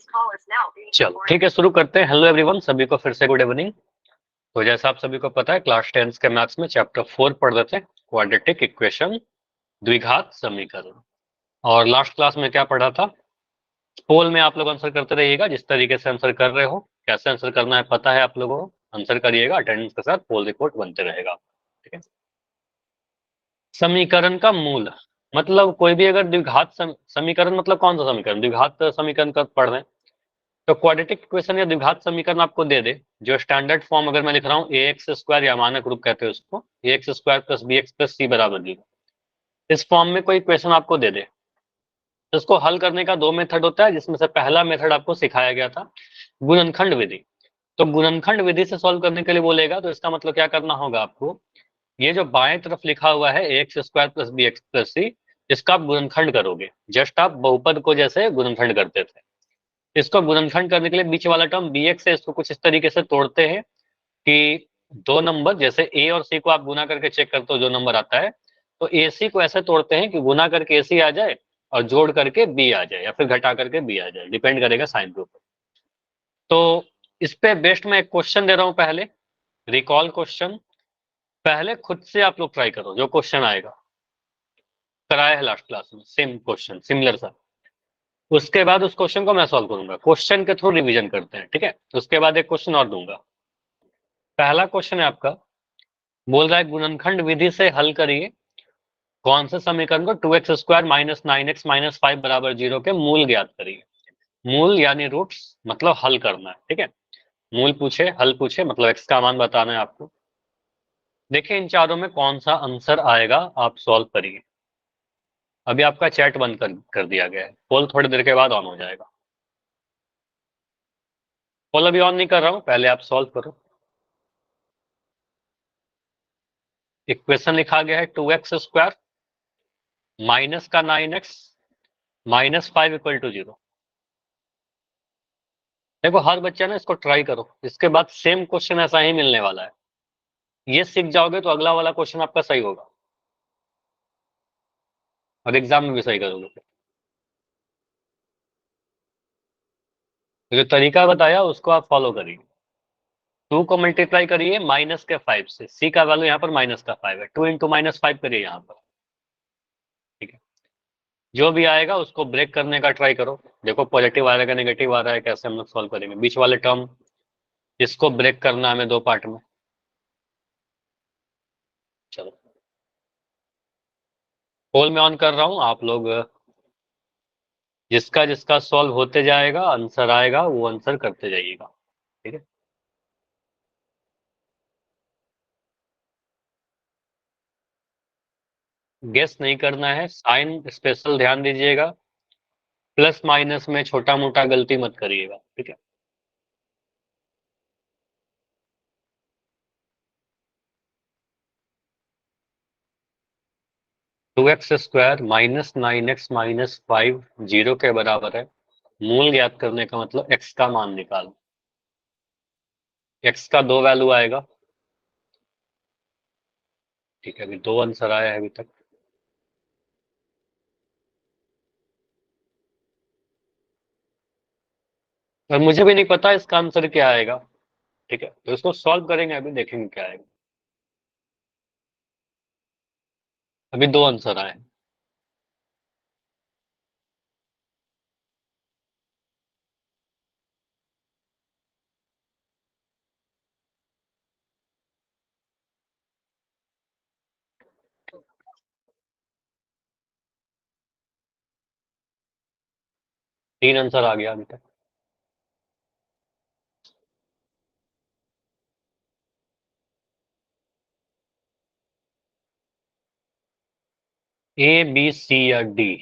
चलो ठीक है, शुरू करते हैं। हेलो एवरीवन, सभी को फिर से गुड इवनिंग। तो जैसा आप सभी को पता है, क्लास 10 के मैथ्स में चैप्टर 4 पढ़ रहे थे, क्वाड्रेटिक इक्वेशन, द्विघात समीकरण। और लास्ट क्लास में क्या पढ़ा था? पोल में आप लोग आंसर करते रहिएगा, जिस तरीके से आंसर कर रहे हो, कैसे आंसर करना है पता है आप लोगों को, आंसर करिएगा, अटेंडेंस के साथ पोल रिपोर्ट बनते रहेगा। ठीक है। समीकरण का मूल मतलब कोई भी अगर द्विघात समीकरण, मतलब कौन सा समीकरण? द्विघात समीकरण का पढ़ रहे हैं तो क्वाड्रेटिक इक्वेशन या द्विघात समीकरण आपको दे दे, जो स्टैंडर्ड फॉर्म अगर मैं लिख रहा हूँ ए एक्स स्क्वायर या मानक रूप कहते हैं उसको, A X square plus B X plus C बराबर 0, इस फॉर्म में कोई इक्वेशन आपको दे दे तो इसको हल करने का दो मेथड होता है, जिसमें से पहला मेथड आपको सिखाया गया था, गुणनखंड विधि। तो गुणनखंड विधि से सॉल्व करने के लिए बोलेगा तो इसका मतलब क्या करना होगा आपको, ये जो बाएं तरफ लिखा हुआ है A X square plus B X plus C, इसका आप गुणनखंड करोगे, जस्ट आप बहुपद को जैसे गुणनखंड करते थे। इसको गुणनखंड करने के लिए बीच वाला टर्म बी एक्स है, इसको कुछ इस तरीके से तोड़ते हैं कि दो नंबर जैसे ए और सी को आप गुना करके चेक करते हो जो नंबर आता है, तो ए सी को ऐसे तोड़ते हैं कि गुना करके ए सी आ जाए और जोड़ करके बी आ जाए, या फिर घटा करके बी आ जाए, डिपेंड करेगा साइन के ऊपर। तो इस पे बेस्ट मैं एक क्वेश्चन दे रहा हूं, पहले रिकॉल क्वेश्चन। पहले खुद से आप लोग ट्राई करो, जो क्वेश्चन आएगा कराया है लास्ट क्लास में, सेम क्वेश्चन सिमिलर सा। उसके बाद उस क्वेश्चन को मैं सॉल्व करूंगा, क्वेश्चन के थ्रू रिवीजन करते हैं। ठीक है, उसके बाद एक क्वेश्चन और दूंगा। पहला क्वेश्चन है आपका, बोल रहा है गुणनखंड विधि से हल करिए कौन से समीकरण को 2x square minus 9x minus 5 बराबर 0 के मूल ज्ञात करिए। मूल यानी रूट्स, मतलब हल करना है। ठीक है, मूल पूछे, हल पूछे, मतलब x का मान बताना है आपको। देखिए इन चारों में कौन सा आंसर आएगा, आप सॉल्व करिए। अभी आपका चैट बंद कर दिया गया है, पोल थोड़ी देर के बाद ऑन हो जाएगा। पोल अभी ऑन नहीं कर रहा हूं, पहले आप सॉल्व करो। इक्वेशन लिखा गया है 2x स्क्वायर माइनस का 9x माइनस 5 इक्वल टू 0। देखो हर बच्चा ना इसको ट्राई करो, इसके बाद सेम क्वेश्चन ऐसा ही मिलने वाला है। ये सीख जाओगे तो अगला वाला क्वेश्चन आपका सही होगा और एग्जाम में भी सही करोगे। तो जो तरीका बताया उसको आप फॉलो करिए। 2 को मल्टीप्लाई करिए माइनस के 5 से, सी का वैल्यू यहाँ पर माइनस का 5 है, 2 इंटू माइनस 5 करिए यहाँ पर। ठीक है, जो भी आएगा उसको ब्रेक करने का ट्राई करो। देखो पॉजिटिव आ रहा है, नेगेटिव आ रहा है, कैसे हम लोग सॉल्व करेंगे। बीच वाले टर्म इसको ब्रेक करना है हमें दो पार्ट में। चलो पोल में ऑन कर रहा हूँ, आप लोग जिसका जिसका सॉल्व होते जाएगा आंसर आएगा वो आंसर करते जाइएगा। ठीक है, गेस नहीं करना है, साइन स्पेशल ध्यान दीजिएगा, प्लस माइनस में छोटा मोटा गलती मत करिएगा। ठीक है, two x square minus 9x minus 5 0 के बराबर है। मूल ज्ञात करने का मतलब x का मान निकालो। x का दो वैल्यू आएगा। ठीक है, अभी दो आंसर आया है अभी तक। और मुझे भी नहीं पता इसका आंसर क्या आएगा। ठीक है, तो इसको सॉल्व करेंगे, अभी देखेंगे क्या आएगा। अभी दो आंसर आए हैं। तीन आंसर आ गया अभी तक। ए बी सी या डी।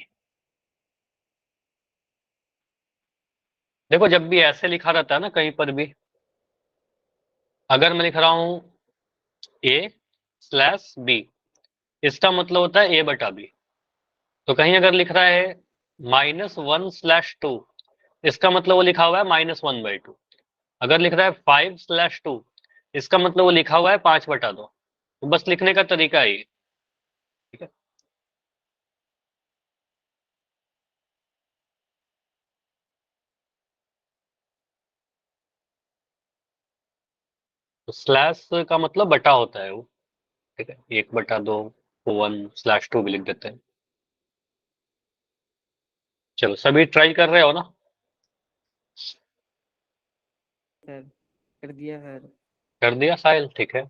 देखो जब भी ऐसे लिखा रहता है ना कहीं पर भी, अगर मैं लिख रहा हूं ए स्लैश बी, इसका मतलब होता है ए बटा बी। तो कहीं अगर लिख रहा है -1/2, इसका मतलब वो लिखा हुआ है -1/2। अगर लिख रहा है 5/2, इसका मतलब वो लिखा हुआ है 5/2। तो बस लिखने का तरीका है ये। ठीक है, तो स्लैश का मतलब बटा होता है वो, ठीक है, 1/2 को 1/2 भी लिख देते हैं। चलो सभी ट्राई कर रहे हो ना? सर कर दिया सर। कर दिया साहिल, ठीक है।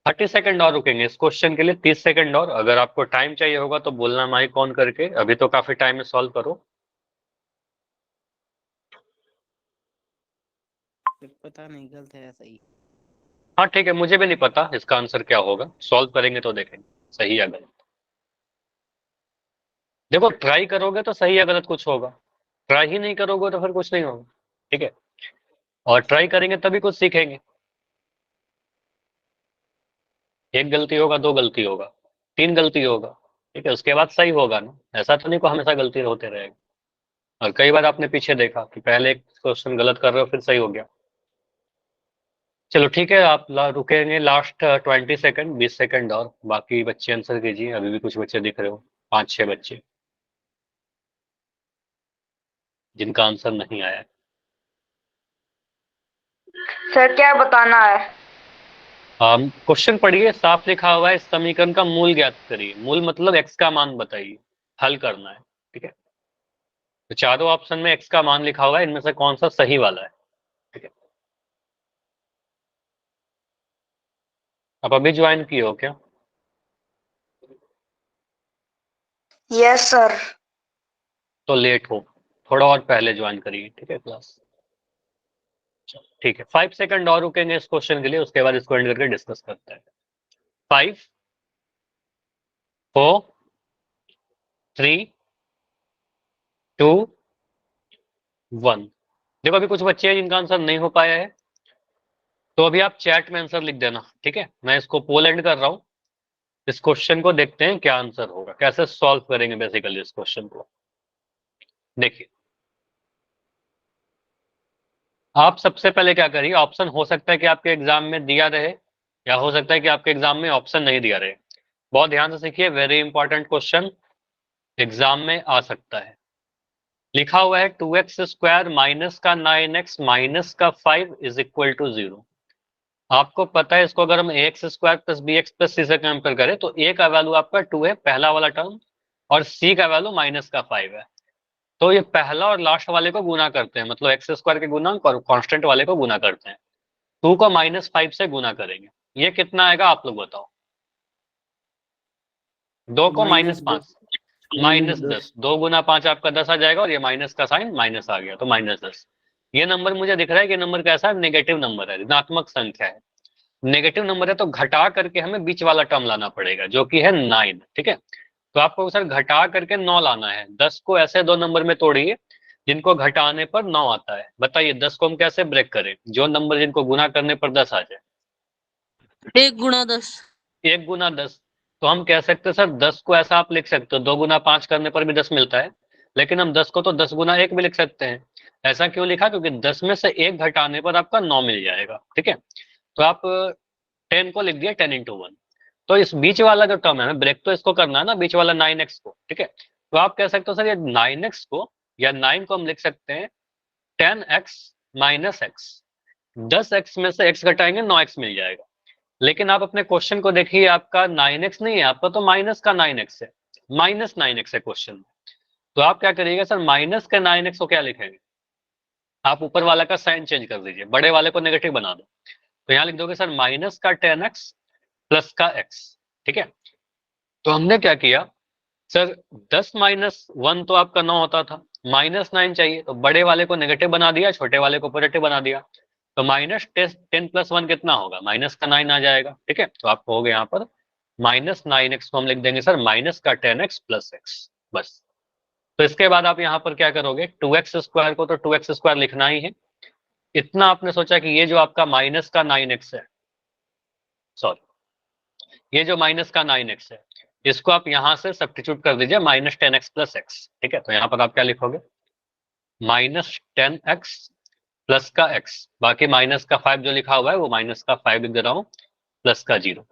30 सेकंड और रुकेंगे इस क्वेश्चन के लिए, 30 सेकंड और। अगर आपको टाइम चाहिए होगा तो बोलना माइक ऑन करके, अभी तो काफी टाइम में सॉल्व करो। सर पता नहीं, गलत है या सही? हाँ ठीक है, मुझे भी नहीं पता इसका आंसर क्या होगा, सॉल्व करेंगे तो देखेंगे सही या गलत। देखो ट्राई करोगे तो सही या गलत कुछ होगा, ट्राई ही नहीं करोगे तो फिर कुछ नहीं होगा, ठीक है। और ट्राई करेंगे तभी कुछ सीखेंगे। एक गलती होगा, दो गलती होगा, तीन गलती होगा, ठीक है, उसके बाद सही होगा ना। ऐसा तो नहीं को हमेशा गलती होते रहेगा। और कई बार आपने पीछे देखा कि पहले एक क्वेश्चन गलत कर रहे हो फिर सही हो गया। चलो ठीक है, आप रुकेंगे लास्ट 20 सेकंड, 20 सेकंड और, बाकी बच्चे आंसर कीजिए। अभी भी कुछ बच्चे दिख रहे हो, 5-6 बच्चे जिनका आंसर नहीं आया है। सर क्या बताना है? क्वेश्चन पढ़िए, साफ लिखा हुआ है इस समीकरण का मूल ज्ञात करिए। मूल मतलब एक्स का मान बताइए, हल करना है, ठीक है। तो चारों ऑप्शन में एक्स का मान लिखा हुआ है, इनमें से कौन सा सही वाला है, ठीक है। आप अभी ज्वाइन किए हो क्या? Yes sir. तो लेट हो, थोड़ा और पहले ज्वाइन करिए, ठीक है क्लास। ठीक है, 5 सेकंड और रुकेंगे इस क्वेश्चन के लिए, उसके बाद इसको एंड करके डिस्कस करते हैं। 5, 4, 3, 2, 1। देखो अभी कुछ बच्चे हैं जिनका आंसर नहीं हो पाया है, तो अभी आप चैट में आंसर लिख देना, ठीक है। मैं इसको पोल एंड कर रहा हूँ। इस क्वेश्चन को देखते हैं क्या आंसर होगा, कैसे सॉल्व करेंगे बेसिकली इस क्वेश्चन को। देखिए, आप सबसे पहले क्या करिए, ऑप्शन हो सकता है कि आपके एग्जाम में दिया रहे, या हो सकता है कि आपके एग्जाम में ऑप्शन नहीं दिया रहे। बहुत ध्यान से सीखिए, वेरी इंपॉर्टेंट क्वेश्चन, एग्जाम में आ सकता है। लिखा हुआ है 2x² माइनस का 9x माइनस का 5 इज इक्वल टू 0। आपको पता है इसको अगर हम ax² plus bx plus c से कंपेयर करें तो a का वैल्यू आपका 2 है, पहला वाला टर्म, और c का वैल्यू माइनस का 5 है। तो ये पहला और लास्ट वाले को गुना करते हैं, मतलब x² के गुणांक और कांस्टेंट वाले को गुना करते हैं। 2 को -5 से गुना करेंगे, ये कितना आएगा आप लोग बताओ। 2 को -10। -5, -10, 2 × 5 आपका 10 आ जाएगा, और ये माइनस का साइन माइनस आ गया तो -10। ये नंबर मुझे दिख रहा है कि नंबर कैसा है, नेगेटिव नंबर है, ऋणात्मक संख्या है। नेगेटिव नंबर है तो घटा करके हमें बीच वाला टर्म लाना पड़ेगा जो कि है 9, ठीक है। तो आपको सर घटा करके 9 लाना है। 10 को ऐसे दो नंबर में तोड़िए जिनको घटाने पर 9 आता है। बताइए 10 को हम कैसे ब्रेक करें, जो नंबर जिनको गुना करने पर 10 आ जाए। 1 × 10। 1 × 10। तो हम कह सकते हैं सर 10 को ऐसा आप लिख सकते हो, 2 × 5 करने पर भी 10 मिलता है, लेकिन हम 10 को तो 10 × 1 भी लिख सकते हैं। ऐसा क्यों लिखा, क्योंकि 10 में से 1 घटाने पर आपका 9 मिल जाएगा, ठीक है। तो आप 10 को लिख दिया 10 × 1। तो इस बीच वाला जो टर्म है, हमें ब्रेक तो इसको करना है ना, बीच वाला 9x को, ठीक है। तो आप कह सकते हो सर ये 9x को या 9 को हम लिख सकते हैं 10x माइनस एक्स। 10x में से x घटाएंगे 9x मिल जाएगा। लेकिन आप अपने क्वेश्चन को देखिए, आपका 9x नहीं है, आपका तो माइनस का 9x है, -9x है क्वेश्चन में। तो आप क्या करिएगा सर, माइनस का 9x को क्या लिखेंगे, आप ऊपर वाला का साइन चेंज कर दीजिए, बड़े वाले को नेगेटिव बना दो। तो यहाँ लिख दोगे सर माइनस का 10x प्लस का x, ठीक है। तो हमने क्या किया सर, 10 - 1 तो आपका 9 होता था, -9 चाहिए तो बड़े वाले को नेगेटिव बना दिया, छोटे वाले को पॉजिटिव बना दिया। तो -10 + 1 कितना होगा, माइनस का 9 आ जाएगा, ठीक है। तो आपको हो गया यहाँ पर -9x को हम लिख देंगे सर माइनस का 10x प्लस x, बस। तो इसके बाद आप यहाँ पर क्या करोगे, 2x² को तो 2x² लिखना ही है। इतना आपने सोचा कि ये जो आपका माइनस का 9x है, सॉरी, ये जो माइनस का 9x है, इसको आप यहां से सब्स्टिट्यूट कर दीजिए -10x प्लस x, ठीक है। तो यहाँ पर आप क्या लिखोगे, -10x प्लस का x, बाकी माइनस का 5 जो लिखा हुआ है वो माइनस का 5 लिख दे रहा हूँ, प्लस का 0।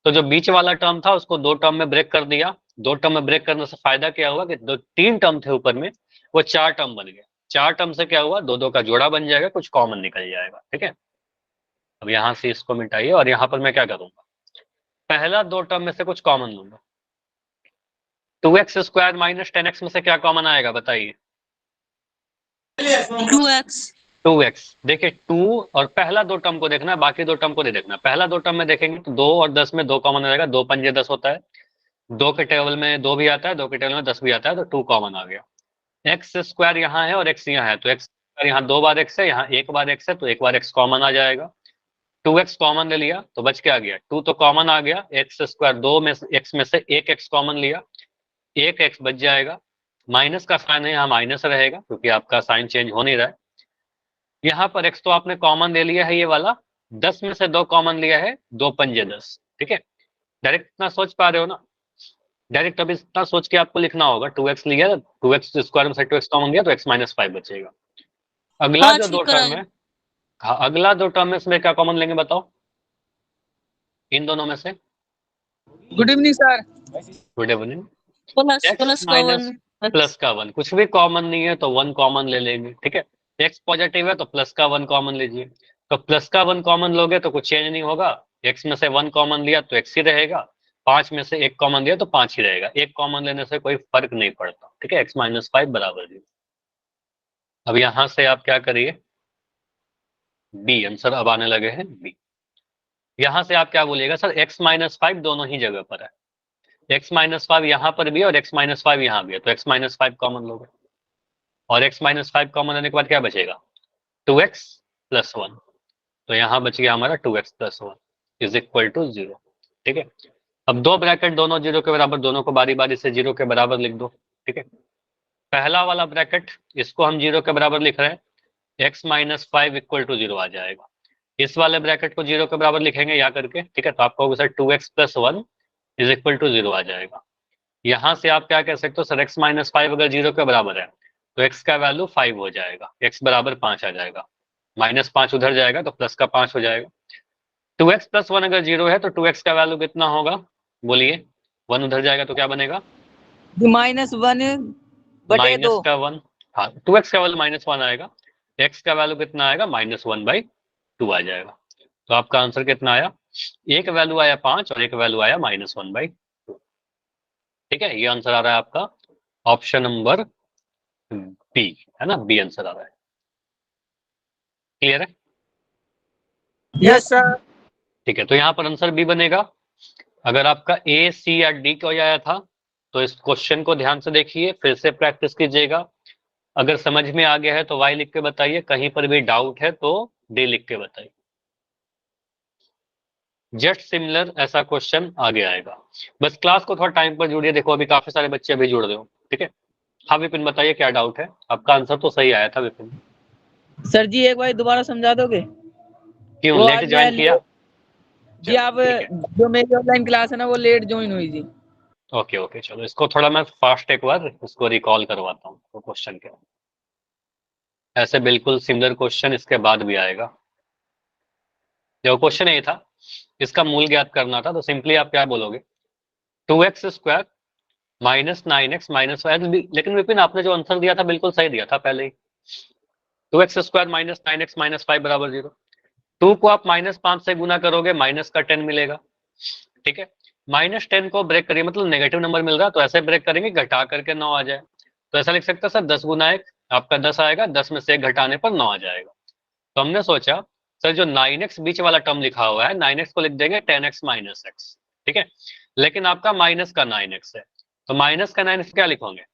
तो जो बीच वाला टर्म था उसको दो टर्म में ब्रेक कर दिया। दो टर्म में ब्रेक करने से फायदा क्या हुआ कि दो 3 टर्म थे ऊपर में, वो 4 टर्म बन गए। 4 टर्म से क्या हुआ, दो दो का जोड़ा बन जाएगा, कुछ कॉमन निकल जाएगा। ठीक है, अब यहां से इसको मिटाइए और यहां पर मैं क्या करूंगा, पहला दो टर्म में से कुछ कॉमन लूंगा। 2x² माइनस 10x में से क्या कॉमन आएगा बताइए। 2x 2x। देखिए 2 और पहला दो टर्म को देखना है, बाकी दो टर्म को नहीं देखना। पहला दो टर्म में देखेंगे तो 2 और 10 में 2 कॉमन आएगा, 2 पंजे 10 होता है, 2 के टेबल में 2 भी आता है, 2 के टेबल में 10 भी आता है, तो 2 कॉमन आ गया। x² यहाँ है और x यहाँ है, तो x यहाँ 2 बार x है, यहाँ 1 बार x है, तो 1 बार x कॉमन आ जाएगा। 2x कॉमन ले लिया तो बच क्या गया, 2 तो कॉमन आ गया, x², 2 में x में से 1 x कॉमन लिया, 1 x बच जाएगा। माइनस का साइन है, यहाँ माइनस रहेगा क्योंकि आपका साइन चेंज हो नहीं रहा है। यहाँ पर x तो आपने कॉमन ले लिया है, ये वाला 10 में से 2 कॉमन लिया है, 2 पंजे 10। ठीक है, डायरेक्ट इतना सोच पा रहे हो ना, डायरेक्ट अब इतना सोच के आपको लिखना होगा। 2x लिया, 2x² में से 2x कॉमन लिया तो x-5 बचेगा। अगला हाँ जो ठीक दो करा टर्म है। है, हाँ अगला दो टर्म में इसमें क्या कॉमन लेंगे बताओ, इन दोनों में से। Good evening sir. Good evening. Plus x plus का माइनस 1 प्लस का 1, कुछ भी कॉमन नहीं है तो 1 कॉमन ले लेंगे। ठीक है, x पॉजिटिव है तो प्लस का 1 कॉमन लीजिए, तो प्लस का 1 कॉमन लोगे तो कुछ चेंज नहीं होगा, x में से 1 कॉमन लिया तो x ही रहेगा, 5 में से 1 कॉमन लिया तो 5 ही रहेगा, 1 कॉमन लेने से कोई फर्क नहीं पड़ता। ठीक है, x-5 बराबर 0। अब यहां से आप क्या करिए, बी आंसर अब आने लगे हैं बी। यहां से आप क्या बोलिएगा, सर x-5 दोनों ही जगह पर है, x-5 यहाँ पर भी है और x-5 यहाँ भी है, तो x-5 कॉमन लोगे और x-5 कॉमन लेने के बाद क्या बचेगा, 2x + 1, तो यहाँ बच गया हमारा 2x + 1 = 0। ठीक है, अब दो ब्रैकेट दोनों 0 के बराबर, दोनों को बारी बारी से 0 के बराबर लिख दो। ठीक है, पहला वाला ब्रैकेट इसको हम 0 के बराबर लिख रहे हैं, x-5 = 0 आ जाएगा। इस वाले ब्रैकेट को 0 के बराबर लिखेंगे या करके। ठीक है, तो आपको होगा सर 2x + 1 = 0 आ जाएगा। यहाँ से आप क्या कह सकते हो, सर x-5 अगर 0 के बराबर है तो x का वैल्यू 5 हो जाएगा, x बराबर 5 आ जाएगा, -5 उधर जाएगा तो प्लस का 5 हो जाएगा। 2x + 1 अगर 0 है तो 2x का वैल्यू कितना होगा, बोलिए, 1 उधर जाएगा तो क्या बनेगा, -1 बटे 2। माइनस का 1। हाँ, 2x का वैल्यू -1 आएगा, x का वैल्यू कितना आएगा, -1/2 आ जाएगा। तो आपका आंसर कितना आया, एक वैल्यू आया 5 और एक वैल्यू आया -1/2। ठीक है, ये आंसर आ रहा है आपका ऑप्शन नंबर बी, है ना, बी आंसर आ रहा है। क्लियर है, यस सर। ठीक है, तो यहाँ पर आंसर बी बनेगा। अगर आपका ए, सी या डी कोई आया था तो इस क्वेश्चन को ध्यान से देखिए, फिर से प्रैक्टिस कीजिएगा। अगर समझ में आ गया है तो वाई लिख के बताइए, कहीं पर भी डाउट है तो डी लिख के बताइए। जस्ट सिमिलर ऐसा क्वेश्चन आगे आएगा। बस क्लास को थोड़ा टाइम पर जुड़िए, देखो अभी काफी सारे बच्चे अभी जुड़ रहे हो। ठीक है, हाँ विपिन बताइए क्या डाउट है, आपका आंसर तो सही आया था विपिन। सर जी एक बार दोबारा समझा दोगे? क्यों, वो लेट आज ज्वाइन किया? जी चलो आप ठीक है, जो मेरी ऑनलाइन क्लास है ना वो लेट ज्वाइन हुई थी। ओके ओके, चलो इसको थोड़ा मैं फास्ट एक बार इसको रिकॉल करवाता हूँ तो क्वेश्चन के। ऐसे बिल्कुल सिमिलर क्वेश्चन इसके बाद भी आएगा। जो क्वेश्चन ये था, इसका मूल ज्ञात करना था, तो सिंपली आप क्या बोलोगे, 2x² -9x -5, लेकिन विपिन आपने जो आंसर दिया था बिल्कुल सही दिया था पहले ही, 2x² -9x -5 = 0। 2 को आप -5 से गुना करोगे, माइनस का 10 मिलेगा। ठीक है, -10 को ब्रेक करिए, मतलब नेगेटिव नंबर मिल रहा है तो ऐसे ब्रेक करेंगे घटा करके 9 आ जाए, तो ऐसा लिख सकते हैं सर 10 × 1 आपका 10 आएगा, 10 में से 1 घटाने पर 9 आ जाएगा। तो हमने सोचा सर जो 9x बीच वाला टर्म लिखा हुआ है, 9x को लिख देंगे 10x - x। ठीक है, लेकिन आपका माइनस का 9x है, तो माइनस का 9x क्या लिखोगे,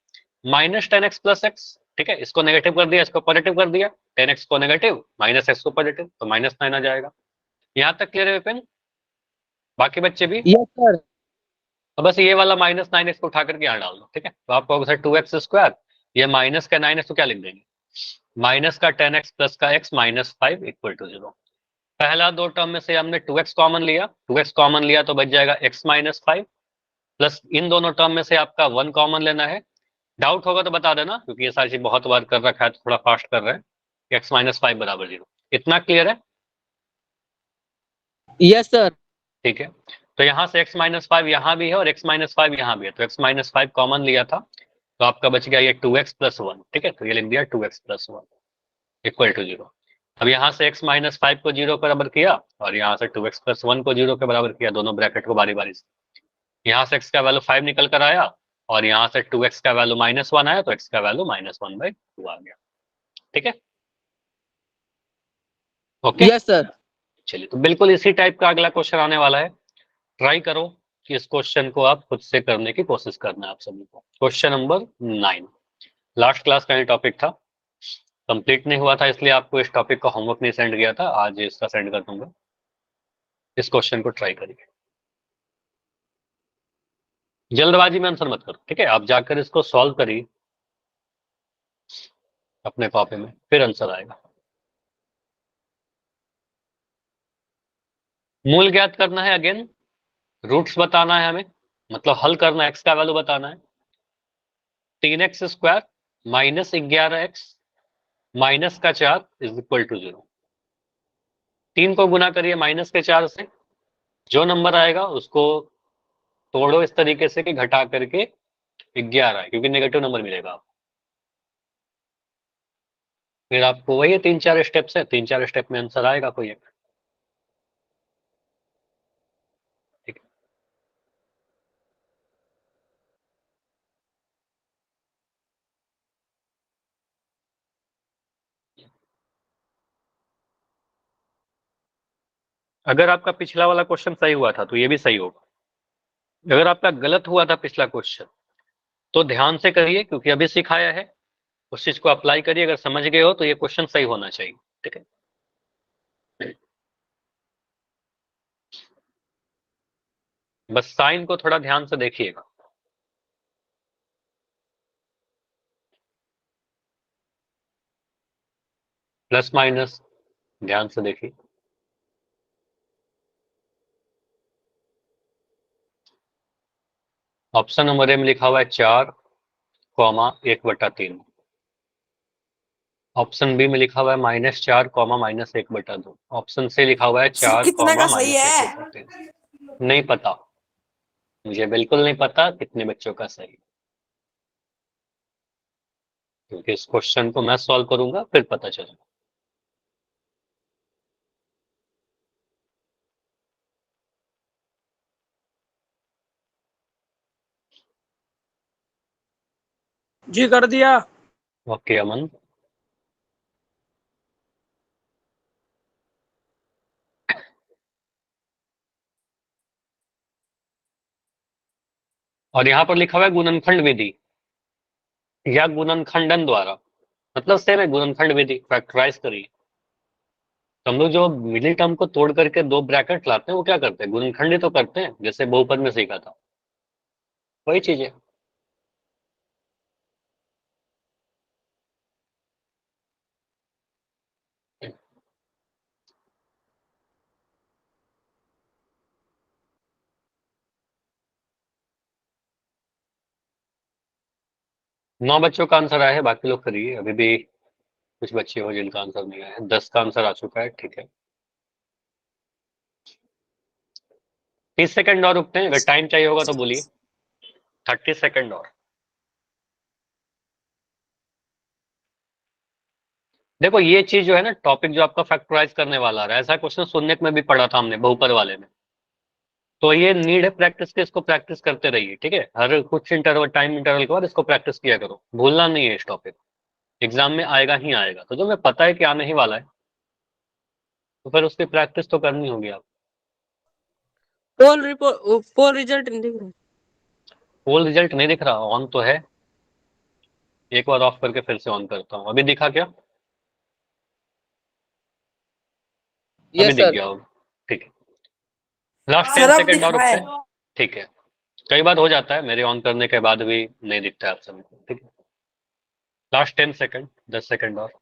-10x + x। ठीक है, इसको नेगेटिव कर दिया, इसको पॉजिटिव कर दिया, 10x को नेगेटिव -x को पॉजिटिव, तो -9 आ जाएगा। यहाँ तक क्लियर है विपिन, बाकी बच्चे भी? Yes sir. तो बस ये वाला -9x को उठा करके यहाँ डाल दो। ठीक है, तो आपको होगा सर 2x², ये माइनस का 9x तो क्या लिख देंगे, माइनस का 10x प्लस का x -5 = 0। पहला दो टर्म में से हमने 2x कॉमन लिया, 2x कॉमन लिया तो बच जाएगा x -5, प्लस इन दोनों टर्म में से आपका 1 कॉमन लेना है। डाउट होगा तो बता देना, क्योंकि ये सारी चीज बहुत बार कर रखा है तो थोड़ा फास्ट कर रहे हैं। x -5 = 0, इतना क्लियर है? Yes sir. ठीक है, तो यहाँ से x -5 यहाँ भी है और x -5 यहाँ भी है, तो x -5 कॉमन लिया था, तो आपका बच गया ये 2x प्लस 1, ठीक है, तो ये लिख दिया 2x प्लस 1 इक्वल टू 0। अब यहाँ से x माइनस 5 को 0 के बराबर किया और यहाँ से 2x प्लस 1 को 0 के बराबर किया, दोनों ब्रैकेट को बारी बारी से। यहाँ से x का वैल्यू 5 निकल कर आया और यहाँ से 2x का वैल्यू -1 आया, तो x का वैल्यू -1/2 आ गया, ठीक है, ओके। Yes sir. चलिए, तो बिल्कुल इसी टाइप का अगला क्वेश्चन आने वाला है। ट्राई करो कि इस क्वेश्चन को आप खुद से करने की कोशिश करना है आप सभी को। क्वेश्चन नंबर 9 लास्ट क्लास का ये टॉपिक था, कंप्लीट नहीं हुआ था, इसलिए आपको इस टॉपिक का होमवर्क नहीं सेंड किया था, आज इसका सेंड कर दूंगा। इस क्वेश्चन को ट्राई करिए, जल्दबाजी में आंसर मत करो, ठीक है। आप जाकर इसको सॉल्व करिए अपने कॉपी में, फिर आंसर आएगा। मूल ज्ञात करना है, अगेन रूट्स बताना है हमें, मतलब हल करना है, एक्स का वैल्यू बताना है। 3x square minus 11x minus का 4 इज इक्वल टू 0। 3 को गुना करिए माइनस के 4 से, जो नंबर आएगा उसको तोड़ो इस तरीके से कि घटा करके 11 है, क्योंकि नेगेटिव नंबर मिलेगा आपको। फिर आपको वही 3-4 स्टेप्स है, 3-4 स्टेप में आंसर आएगा कोई एक, ठीक है। अगर आपका पिछला वाला क्वेश्चन सही हुआ था तो ये भी सही होगा। अगर आपका गलत हुआ था पिछला क्वेश्चन तो ध्यान से करिए, क्योंकि अभी सिखाया है, उस चीज को अप्लाई करिए। अगर समझ गए हो तो ये क्वेश्चन सही होना चाहिए, ठीक है। बस साइन को थोड़ा ध्यान से देखिएगा। प्लस माइनस ध्यान से देखिए। ऑप्शन नंबर ए में लिखा हुआ है 4, 1/3। ऑप्शन बी में लिखा हुआ है -4, -1/2। ऑप्शन सी लिखा हुआ है 4, कितने का सही है? -1/3। नहीं पता, मुझे बिल्कुल नहीं पता कितने बच्चों का सही है, क्योंकि इस क्वेश्चन को मैं सॉल्व करूंगा फिर पता चलेगा। जी कर दिया। ओके अमन, और यहाँ पर लिखा हुआ है गुणनखंड विधि या गुणनखंडन द्वारा, मतलब सेम है, गुणनखंड विधि फैक्टराइज करिए। तो हम लोग जो मिडिल टर्म को तोड़ करके दो ब्रैकेट लाते हैं वो क्या करते हैं, गुणनखंड ही तो करते हैं, जैसे बहुपद में सीखा था, वही चीज है। नौ बच्चों का आंसर आया है, बाकी लोग करिए, अभी भी कुछ बच्चे हो जिनका आंसर नहीं आया है। 10 का आंसर आ चुका है, ठीक है। 30 सेकंड और रुकते हैं, अगर टाइम चाहिए होगा तो बोलिए। 30 सेकंड और। देखो ये चीज जो है ना, टॉपिक जो आपका फैक्टराइज करने वाला आ रहा है, ऐसा क्वेश्चन सुनने में भी पढ़ा था हमने बहुपद वाले में। तो ये नीड है प्रैक्टिस के, इसको प्रैक्टिस करते रहिए, ठीक है। हर कुछ इंटरवल, टाइम इंटरवल के बाद इसको प्रैक्टिस किया करो, भूलना नहीं है इस टॉपिक, एग्जाम में आएगा ही आएगा। तो जो मैं पता है कि आने ही वाला है, तो फिर उसकी प्रैक्टिस तो करनी होगी आप। पोल रिजल्ट नहीं दिख रहा। पोल रिजल्ट नहीं दिख रहा, ऑन तो है, एक बार ऑफ करके फिर से ऑन करता हूँ। अभी दिखा क्या? अभी यस दिख सर। गया होगा, ठीक है। लास्ट सर 10 अब सेकंड दिख और रहा रुकते है। हैं, ठीक है। कई बार हो जाता है, मेरे ऑन करने के बाद भी नहीं दिखता है आप सभी को, ठीक है। लास्ट 10 सेकंड, 10 सेकंड और।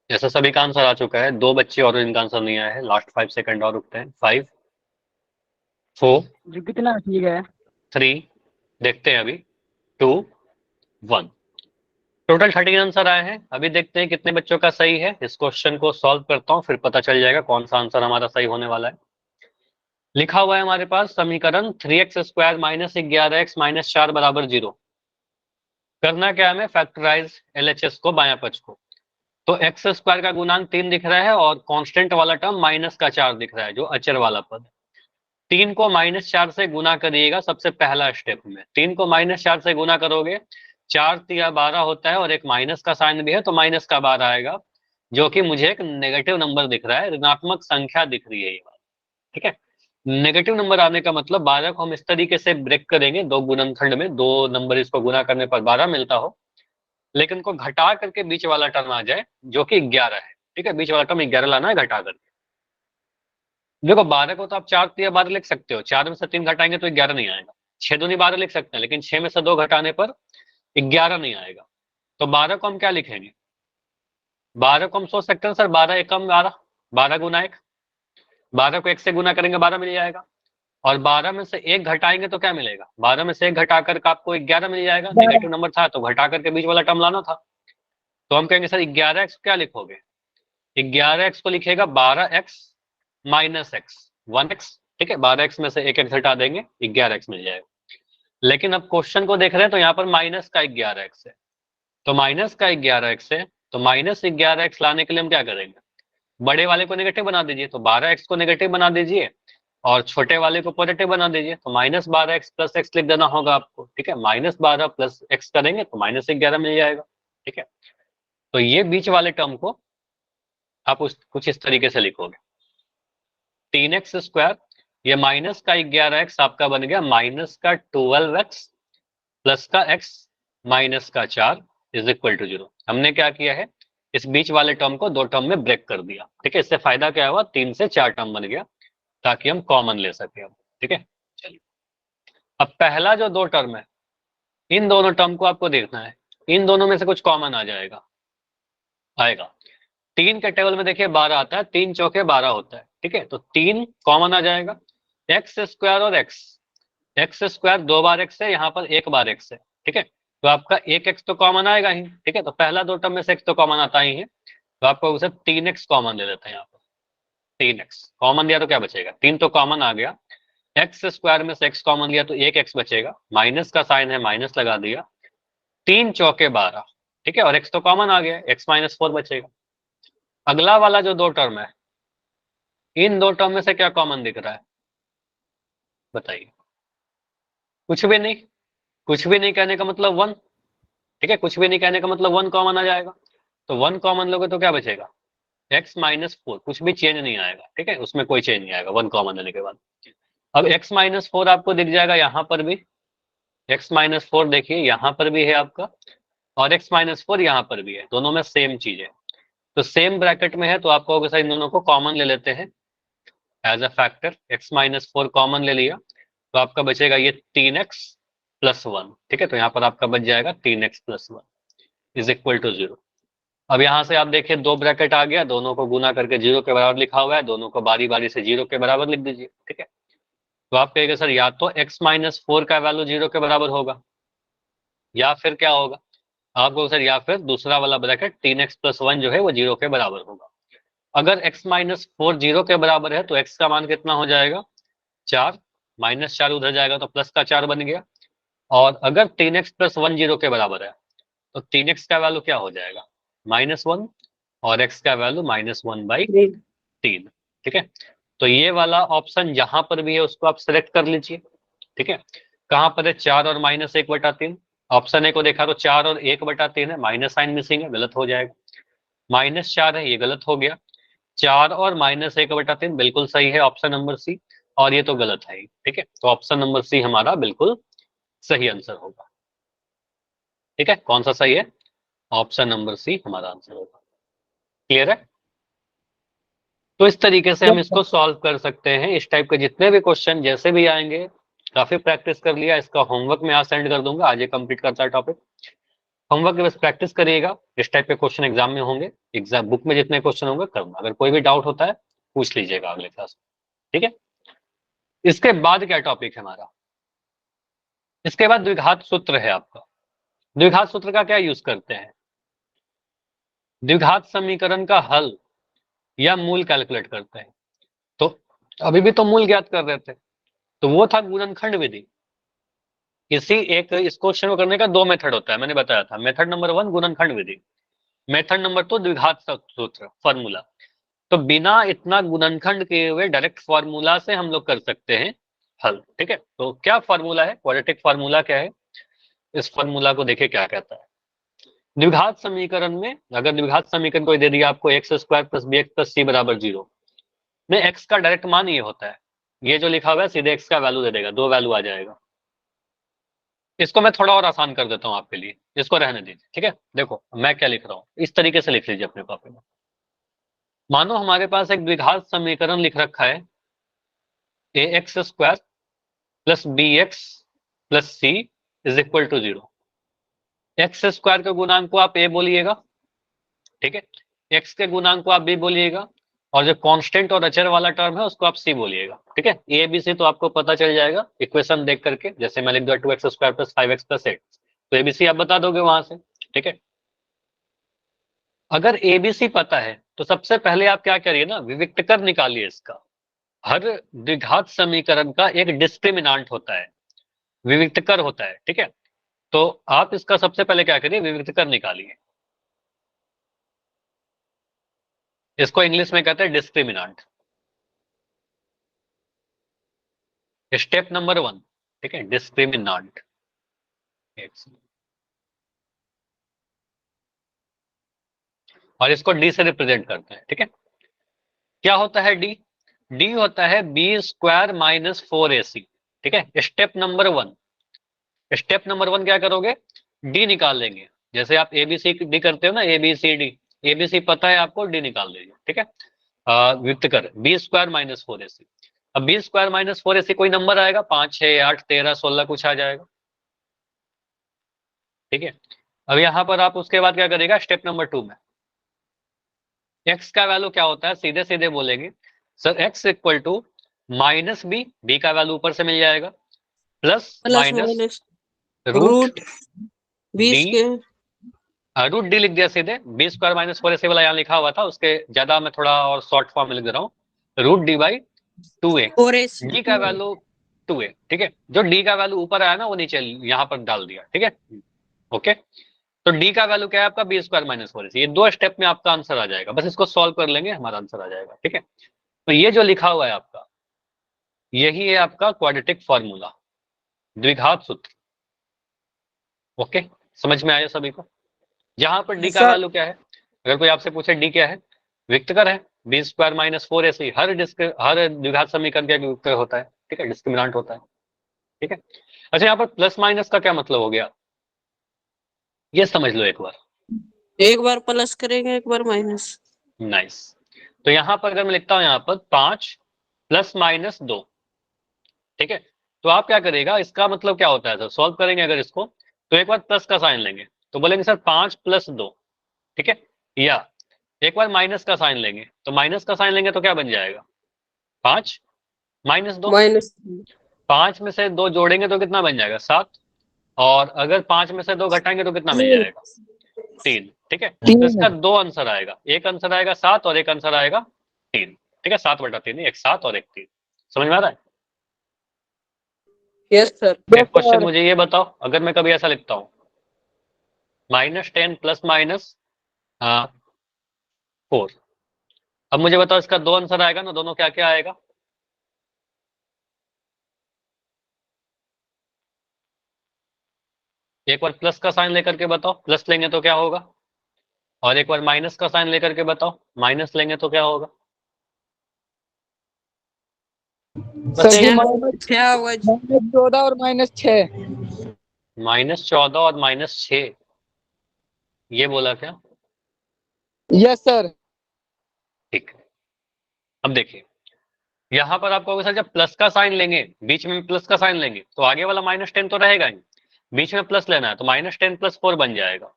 जैसा सभी का आंसर आ चुका है, दो बच्चे और इनका आंसर नहीं आया है। लास्ट 5 सेकंड और रुकते हैं। 5, 4, जी कितना ठीक है? 3, देखते हैं अभी, 2, 1। टोटल 13 आंसर आए हैं। अभी देखते हैं कितने बच्चों का सही है। इस क्वेश्चन को सॉल्व करता हूँ, फिर पता चल जाएगा कौन सा आंसर हमारा सही होने वाला है। लिखा हुआ है हमारे पास समीकरण 3x स्क्वायर -11x -4 = 0। करना क्या है हमें, फैक्टराइज LHS को बायां पक्ष को। तो एक्स स्क्वायर का गुणांक 3 दिख रहा है और कांस्टेंट वाला टर्म -4 दिख रहा है, जो अचर वाला पद। 3 को -4 से गुना करिएगा सबसे पहला स्टेप में। 3 को -4 से गुना करोगे, 4 तिया 12 होता है और एक माइनस का साइन भी है, तो -12 आएगा, जो कि मुझे एक नेगेटिव नंबर दिख रहा है, ऋणात्मक संख्या दिख रही है ये बात। ठीक है, नेगेटिव नंबर आने का मतलब 12 को हम इस तरीके से ब्रेक करेंगे, दो गुणनखंड में दो नंबर इसको गुना करने पर 12 मिलता हो, लेकिन को घटा करके बीच वाला टर्म आ जाए जो कि 11 है। ठीक है, बीच वाला टर्म 11 लाना है घटा करके। देखो 12 को तो आप 4 तिया 12 लिख सकते हो, 4 में से 3 घटाएंगे तो 11 नहीं आएगा। 6 दूनी 12 लिख सकते हैं, लेकिन 6 में से 2 घटाने पर 11 नहीं आएगा। तो 12 को हम क्या लिखेंगे, 12 को हम सोच सकते हैं सर 12 एकम 12, 12 गुना 1, 12 को 1 से गुना करेंगे 12 मिल जाएगा, और 12 में से 1 घटाएंगे तो क्या मिलेगा, 12 में से 1 घटा करके आपको 11 मिल जाएगा। नेगेटिव नंबर था तो घटा करके बीच वाला टर्म लाना था। तो हम कहेंगे सर 11x क्या लिखोगे, 11x को लिखेगा 12x माइनस x 1x। ठीक है, 12x में से 1 घटा देंगे 11x मिल जाएगा। लेकिन अब क्वेश्चन को देख रहे हैं तो यहाँ पर माइनस का 11x है, तो माइनस का 11x है, तो -11x लाने के लिए हम क्या करेंगे, बड़े वाले को नेगेटिव बना दीजिए, तो 12x को नेगेटिव बना दीजिए और छोटे वाले को पॉजिटिव बना दीजिए, तो -12x प्लस x लिख देना होगा आपको। ठीक है, -12 प्लस x करेंगे तो -11 मिल जाएगा। ठीक है, तो ये बीच वाले टर्म को आप कुछ इस तरीके से लिखोगे, 3x स्क्वायर, ये माइनस का 11x आपका बन गया माइनस का 12x प्लस का x माइनस का 4 इज इक्वल टू 0। हमने क्या किया है, इस बीच वाले टर्म को दो टर्म में ब्रेक कर दिया। ठीक है, इससे फायदा क्या हुआ, 3 से 4 टर्म बन गया ताकि हम कॉमन ले सके अब। ठीक है, चलिए अब पहला जो दो टर्म है, इन दोनों टर्म को आपको देखना है, इन दोनों में से कुछ कॉमन आ जाएगा, आएगा। 3 के टेबल में देखिए 12 आता है, 3 चौके 12 होता है। ठीक है, तो 3 कॉमन आ जाएगा, एक्स स्क्वायर और एक्स स्क्वायर 2 बार एक्स है, यहाँ पर 1 बार एक्स है। ठीक है, तो आपका 1x तो कॉमन आएगा ही। ठीक है, तो पहला दो टर्म में से x तो कॉमन आता ही है, तो आपको उसे 3x कॉमन ले लेते हैं। यहाँ पर 3x कॉमन लिया तो क्या बचेगा, 3 तो कॉमन आ गया, एक्स स्क्वायर में से x कॉमन लिया तो 1x बचेगा, माइनस का साइन है माइनस लगा दिया, 3 चौके 12। ठीक है, और x तो कॉमन आ गया, x -4 बचेगा। अगला वाला जो दो टर्म है, इन दो टर्म में से क्या कॉमन दिख रहा है, बताइए। कुछ भी नहीं, कुछ भी नहीं कहने का मतलब 1। ठीक है, कुछ भी नहीं कहने का मतलब 1 कॉमन आ जाएगा, तो 1 कॉमन लोगे तो क्या बचेगा, x -4, कुछ भी चेंज नहीं आएगा। ठीक है, उसमें कोई चेंज नहीं आएगा 1 कॉमन लेने के बाद। अब x -4 आपको दिख जाएगा यहाँ पर भी, x -4 देखिए यहाँ पर भी है आपका, और x -4 यहाँ पर भी है, दोनों में सेम चीज है, तो सेम ब्रैकेट में है, तो आपको होगा इन दोनों को कॉमन ले लेते हैं as a factor. x -4 common ले लिया तो आपका बचेगा ये 3x + 1। ठीक है, तो यहाँ पर आपका बच जाएगा 3x + 1 इज इक्वल टू 0। अब यहाँ से आप देखिए दो ब्रैकेट आ गया, दोनों को गुना करके 0 के बराबर लिखा हुआ है, दोनों को बारी बारी से 0 के बराबर लिख दीजिए। ठीक है, तो आप कहेंगे सर या तो x -4 का वैल्यू 0 के बराबर होगा, या फिर क्या होगा, आपको सर या फिर दूसरा वाला ब्रैकेट 3x + 1 जो है वो 0 के बराबर होगा। अगर x -4 0 के बराबर है तो x का मान कितना हो जाएगा, 4, -4 उधर जाएगा तो प्लस का 4 बन गया, और अगर 3x + 1 0 के बराबर है तो 3x का वैल्यू क्या हो जाएगा, -1, और x का वैल्यू -1/3। ठीक है, तो ये वाला ऑप्शन जहां पर भी है उसको आप सिलेक्ट कर लीजिए। ठीक है, कहां पर है, 4 और -1/3। ऑप्शन ए को देखा तो 4 और 1/3 है, माइनस साइन मिसिंग है, गलत हो जाएगा। -4 है, ये गलत हो गया। 4 और -1/3 बिल्कुल सही है, ऑप्शन नंबर सी, और ये तो गलत है ही। ठीक है, तो ऑप्शन नंबर सी हमारा बिल्कुल सही आंसर होगा। ठीक है, कौन सा सही है, ऑप्शन नंबर सी हमारा आंसर होगा। क्लियर है, तो इस तरीके से हम इसको सॉल्व कर सकते हैं। इस टाइप के जितने भी क्वेश्चन जैसे भी आएंगे, काफी प्रैक्टिस कर लिया, इसका होमवर्क मैं आज सेंड कर दूंगा, आज ये कंप्लीट करता है टॉपिक। होमवर्क के बस प्रैक्टिस करिएगा, इस टाइप के क्वेश्चन एग्जाम में होंगे, एग्जाम बुक में जितने क्वेश्चन होंगे करना, अगर कोई भी डाउट होता है पूछ लीजिएगा अगले क्लास में। ठीक है, इसके बाद क्या टॉपिक है हमारा, इसके बाद द्विघात सूत्र है आपका। द्विघात सूत्र का क्या यूज करते हैं, द्विघात समीकरण का हल या मूल कैलकुलेट करते हैं। तो अभी भी तो मूल ज्ञात कर रहे थे, तो वो था गुणनखंड विधि। किसी एक इस क्वेश्चन को करने का दो मेथड होता है, मैंने बताया था। मेथड नंबर 1 गुणनखंड विधि, मेथड नंबर 2 द्विघात सूत्र फॉर्मूला। तो बिना इतना गुणनखंड किए हुए डायरेक्ट फॉर्मूला से हम लोग कर सकते हैं हल। ठीक है, तो क्या फॉर्मूला है, क्वाड्रेटिक फॉर्मूला क्या है, इस फॉर्मूला को देखिए क्या कहता है। द्विघात समीकरण में अगर द्विघात समीकरण को दे दिया आपको X square plus B X plus C बराबर 0 में एक्स का डायरेक्ट मान ये होता है, ये जो लिखा हुआ है सीधे एक्स का वैल्यू दे देगा, दो वैल्यू आ जाएगा। इसको मैं थोड़ा और आसान कर देता हूं आपके लिए, इसको रहने दीजिए। ठीक है, देखो मैं क्या लिख रहा हूं, इस तरीके से लिख लीजिए अपने कॉपी में। मानो हमारे पास एक द्विघात समीकरण लिख रखा है A X square plus B X plus C is equal to 0। X square के गुणांक को आप ए बोलिएगा, ठीक है, एक्स के गुणांक को आप बी बोलिएगा, और जो कांस्टेंट और अचर वाला टर्म है उसको आप सी बोलिएगा। ठीक है, ए बी सी तो आपको पता चल जाएगा इक्वेशन देख करके, जैसे मैं लिख दूं 2x square plus 5x plus 8, तो एबीसी आप बता दोगे वहां से। ठीक है, अगर एबीसी पता है तो सबसे पहले आप क्या करिए ना, विविक्त कर निकालिए इसका। हर द्विघात समीकरण का एक डिस्क्रिमिनांट होता है, विविक्त कर होता है। ठीक है, तो आप इसका सबसे पहले क्या करिए, विविक्त कर निकालिए। इसको इंग्लिश में कहते हैं डिस्क्रिमिनांट। स्टेप नंबर 1, ठीक है, डिस्क्रिमिनांट। और इसको डी से रिप्रेजेंट करते हैं। ठीक है, क्या होता है डी, डी होता है बी स्क्वायर माइनस 4ac। ठीक है, स्टेप नंबर 1, स्टेप नंबर 1 क्या करोगे, डी निकाल लेंगे। जैसे आप एबीसी डी करते हो ना, एबीसीडी, एबीसी पता है आपको, डी निकाल लीजिए। ठीक है, व्युक्त कर बी स्क्वायर माइनस 4ac। अब बी स्क्वायर माइनस 4ac कोई नंबर आएगा, 5 6 8 13 16 कुछ आ जाएगा। ठीक है, अब यहां पर आप उसके बाद क्या करेगा, स्टेप नंबर 2 में एक्स का वैल्यू क्या होता है, सीधे सीधे बोलेंगे sir x equal to minus B, B का वैल्यू ऊपर से मिल जाएगा, plus plus minus minus root root 20 D, के रूट डी लिख दिया सीधे, बी स्क्वायर माइनस 4ac वाला यहाँ लिखा हुआ था, उसके ज्यादा मैं थोड़ा और शॉर्ट फॉर्म में लिख दे रहा हूँ, रूट डी बाई 2a। और एस डी का वैल्यू 2a। ठीक है, जो डी का वैल्यू ऊपर आया ना वो नीचे यहाँ पर डाल दिया। ठीक है, ओके, तो डी का वैल्यू क्या है आपका, बी स्क्वायर माइनस 4ac। ये दो स्टेप में आपका आंसर आ जाएगा, बस इसको सॉल्व कर लेंगे हमारा आंसर आ जाएगा। ठीक है, तो ये जो लिखा हुआ है आपका, यही है आपका क्वाड्रेटिक फॉर्मूला, द्विघात सूत्र। ओके, समझ में आया सभी को। यहाँ पर डी का वैल्यू क्या है, अगर कोई आपसे पूछे डी क्या है, विक्तकर है, बी स्क्वायर माइनस 4ac। हर द्विघात समीकरण का विक्तकर होता है। ठीक है, डिस्क्रिमिनांट होता है। ठीक है, अच्छा यहाँ पर प्लस माइनस का क्या मतलब हो गया, ये समझ लो एक बार। एक बार प्लस करेंगे एक बार माइनस। नाइस, तो यहाँ पर अगर मैं लिखता हूँ यहाँ पर 5 प्लस माइनस 2, ठीक है, तो आप क्या करेगा, इसका मतलब क्या होता है सर, सॉल्व करेंगे अगर इसको, तो एक बार प्लस का साइन लेंगे तो बोलेंगे सर 5 प्लस 2। ठीक है, या एक बार माइनस का साइन लेंगे, तो माइनस का साइन लेंगे तो क्या बन जाएगा, 5 माइनस 2, माइनस 5 में से 2 जोड़ेंगे तो कितना बन जाएगा, 7, और अगर 5 में से 2 घटाएंगे तो कितना मिल जाएगा, 3। ठीक है, तो इसका दो आंसर आएगा, एक आंसर आएगा 7 और एक आंसर आएगा 3। ठीक है, 7/3, एक 7 और एक 3। समझ में आ रहा है। Yes sir. एक क्वेश्चन मुझे ये बताओ, अगर मैं कभी ऐसा लिखता हूँ -10 प्लस माइनस 4, अब मुझे बताओ इसका दो आंसर आएगा ना, दोनों क्या क्या आएगा, एक बार प्लस का साइन लेकर के बताओ, प्लस लेंगे तो क्या होगा, और एक बार माइनस का साइन लेकर के बताओ, माइनस लेंगे तो क्या होगा। बस क्या हुआ -14 और -6। -14 और -6, ये बोला क्या, यस सर। ठीक है, अब देखिए यहां पर आपको सर जब प्लस का साइन लेंगे, बीच में प्लस का साइन लेंगे तो आगे वाला -10 तो रहेगा ही, बीच में प्लस लेना है तो -10 + 4 बन जाएगा,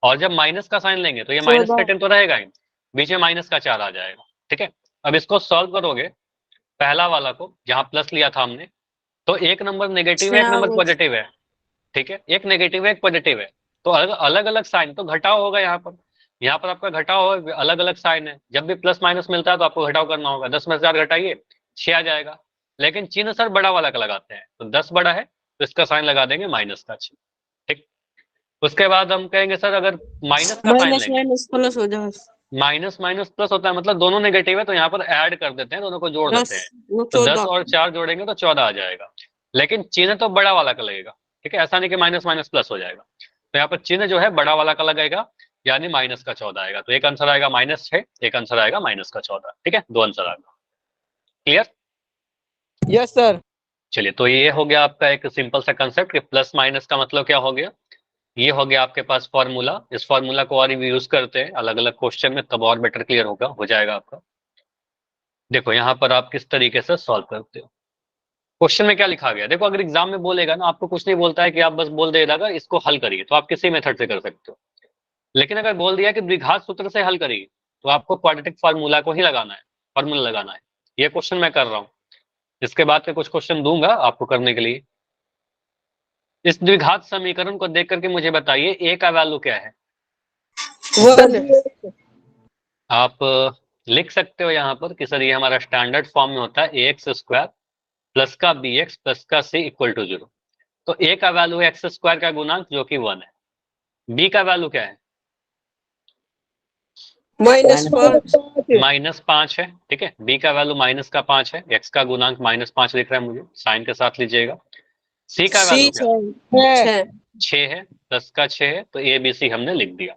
और जब माइनस का साइन लेंगे तो ये -10 तो रहेगा ही, बीच में -4 आ जाएगा। ठीक है, अब इसको सॉल्व करोगे, पहला वाला को जहां प्लस लिया था हमने, तो एक नंबर नेगेटिव है एक नंबर पॉजिटिव है। ठीक है, एक नेगेटिव है एक पॉजिटिव है, तो अलग अलग साइन, तो घटाव होगा यहाँ पर आपका घटाव हो, अलग अलग साइन है, जब भी प्लस माइनस मिलता है तो आपको घटाव करना होगा। 10 में से 4 घटाइए 6 आ जाएगा, लेकिन चिन्ह सर बड़ा वाला का लगाते हैं, तो 10 बड़ा है तो इसका साइन लगा देंगे माइनस का चिन्ह, ठीक। उसके बाद हम कहेंगे सर अगर माइनस का साइन माइनस लेंगे, माइनस प्लस हो जाए। माइनस माइनस प्लस होता है, मतलब दोनों नेगेटिव है तो यहाँ पर ऐड कर देते हैं, दोनों को जोड़ 10 देते हैं, वो तो 10 14। और 4 जोड़ेंगे तो 14 आ जाएगा, लेकिन चिन्ह तो बड़ा वाला का लगेगा, ठीक है, ऐसा नहीं कि माइनस माइनस प्लस हो जाएगा, तो यहाँ पर चिन्ह जो है बड़ा वाला का लगेगा, यानी माइनस का 14 आएगा, तो एक आंसर आएगा -6, एक आंसर आएगा -14, ठीक है, 2 आंसर आएगा। क्लियर? Yes sir. चलिए, तो ये हो गया आपका एक सिंपल सा कंसेप्ट कि प्लस माइनस का मतलब क्या हो गया, ये हो गया आपके पास फॉर्मूला। इस फॉर्मूला को और यूज करते हैं अलग अलग क्वेश्चन में, तब और बेटर क्लियर होगा, हो जाएगा आपका। देखो यहाँ पर आप किस तरीके से सॉल्व करते हो। क्वेश्चन में क्या लिखा गया, देखो अगर एग्जाम में बोलेगा ना, आपको कुछ नहीं बोलता है कि आप बस बोल देगा इसको हल करिए, तो आप किसी मेथड से कर सकते हो, लेकिन अगर बोल दिया कि द्विघात सूत्र से हल करिए, तो आपको क्वाड्रेटिक फार्मूला को ही लगाना है, फार्मूला लगाना है। ये क्वेश्चन मैं कर रहा हूँ, इसके बाद के कुछ क्वेश्चन दूंगा आपको करने के लिए। इस द्विघात समीकरण को देख करके मुझे बताइए ए का वैल्यू क्या है। आप लिख सकते हो यहाँ पर कि सर ये हमारा स्टैंडर्ड फॉर्म में होता है ax² प्लस का bx प्लस का c इक्वल टू 0। तो a का वैल्यू है x² का गुणांक जो कि 1 है, b का वैल्यू क्या है, -5 है, ठीक है, b का वैल्यू -5 है, x का गुणांक -5 दिख रहा है मुझे, साइन के साथ लीजिएगा। c का वैल्यू क्या 6 है, प्लस का 6 है, तो a b c हमने लिख दिया।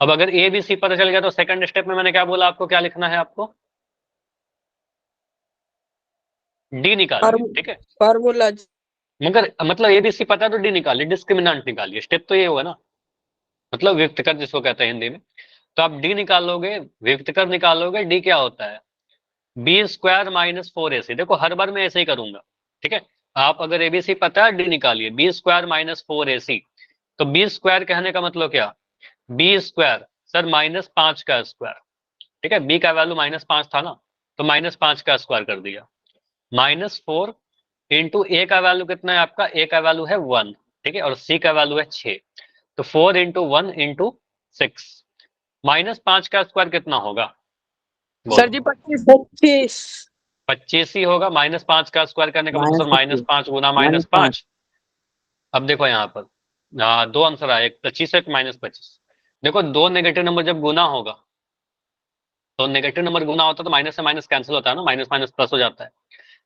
अब अगर a b c पता चल गया तो सेकंड स्टेप में मैंने क्या बोला आपको, क्या लिखना है आपको, डी निकालिए, ठीक है, फार्मूला मगर मतलब एबीसी पता है तो डी निकालिए, डिस्क्रिमिनेंट निकालिए, स्टेप तो ये होगा ना, मतलब व्युत्क्रम जिसको कहते हैं हिंदी में, तो आप डी निकालोगे, व्युत्क्रम निकालोगे, डी क्या होता है b² - 4ac। देखो हर बार मैं ऐसे ही करूंगा, ठीक है, आप अगर एबीसी पता है डी निकालिए, b² - 4ac, तो b² कहने का मतलब क्या, b² सर -5 का स्क्वायर, ठीक है, b का वैल्यू -5 था ना, तो -5 का स्क्वायर कर दिया, -4 इंटू ए का वैल्यू कितना है आपका, ए का वैल्यू है 1, ठीक है, और सी का वैल्यू है 6, तो 4 इंटू 1 इंटू 6, -5 का स्क्वायर कितना होगा, सर जी 25 25 ही होगा। -5 का स्क्वायर करने का मतलब -5 गुना -5। अब देखो यहाँ पर दो आंसर आए, 25 एक -25। देखो दो नेगेटिव नंबर जब गुना होगा, तो नेगेटिव नंबर गुना होता है तो माइनस से माइनस कैंसिल होता है ना, माइनस माइनस प्लस हो जाता है,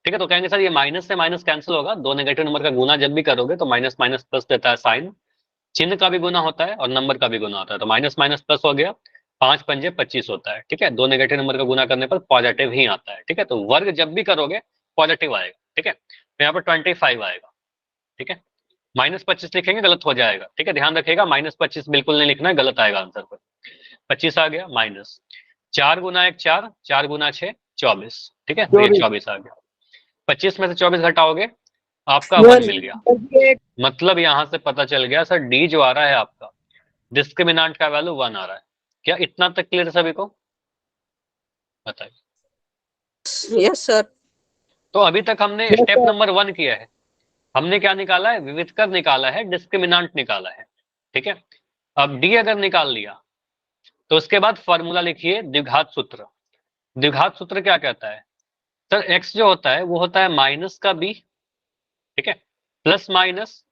ठीक है, तो कहेंगे सर ये माइनस से माइनस कैंसिल होगा, दो नेगेटिव नंबर का गुना जब भी करोगे तो माइनस माइनस प्लस देता है साइन, चिन्ह का भी गुना होता है और नंबर का भी गुना होता है, तो माइनस माइनस प्लस हो गया, 5 पंजे 25 होता है, ठीक है, दो नेगेटिव नंबर का गुना करने पर पॉजिटिव ही आता है, ठीक है, तो वर्ग जब भी करोगे पॉजिटिव आएगा, ठीक है, तो यहाँ पर 25 आएगा, ठीक है, -25 लिखेंगे गलत हो जाएगा, ठीक है, ध्यान रखिएगा -25 बिल्कुल नहीं लिखना है, गलत आएगा आंसर पर। 25 आ गया, माइनस 4 गुना 1 4, 4 गुना 6 24, ठीक है, तो ये 24 आ गया, 25 में से 24 घटाओगे आपका 1 मिल गया, मतलब यहां से पता चल गया सर डी जो आ रहा है आपका डिस्क्रिमिनेंट का वैल्यू 1 आ रहा है। क्या इतना तक क्लियर है सभी को, बताइए। Yes sir. तो अभी तक हमने स्टेप नंबर 1 किया है, हमने क्या निकाला है, विविधकर निकाला है, डिस्क्रिमिनेंट निकाला है, ठीक है, अब डी अगर निकाल लिया तो उसके बाद फॉर्मूला लिखिए द्विघात सूत्र। द्विघात सूत्र क्या कहता है सर, एक्स जो होता है वो होता है माइनस का बी, ठीक है, plus minus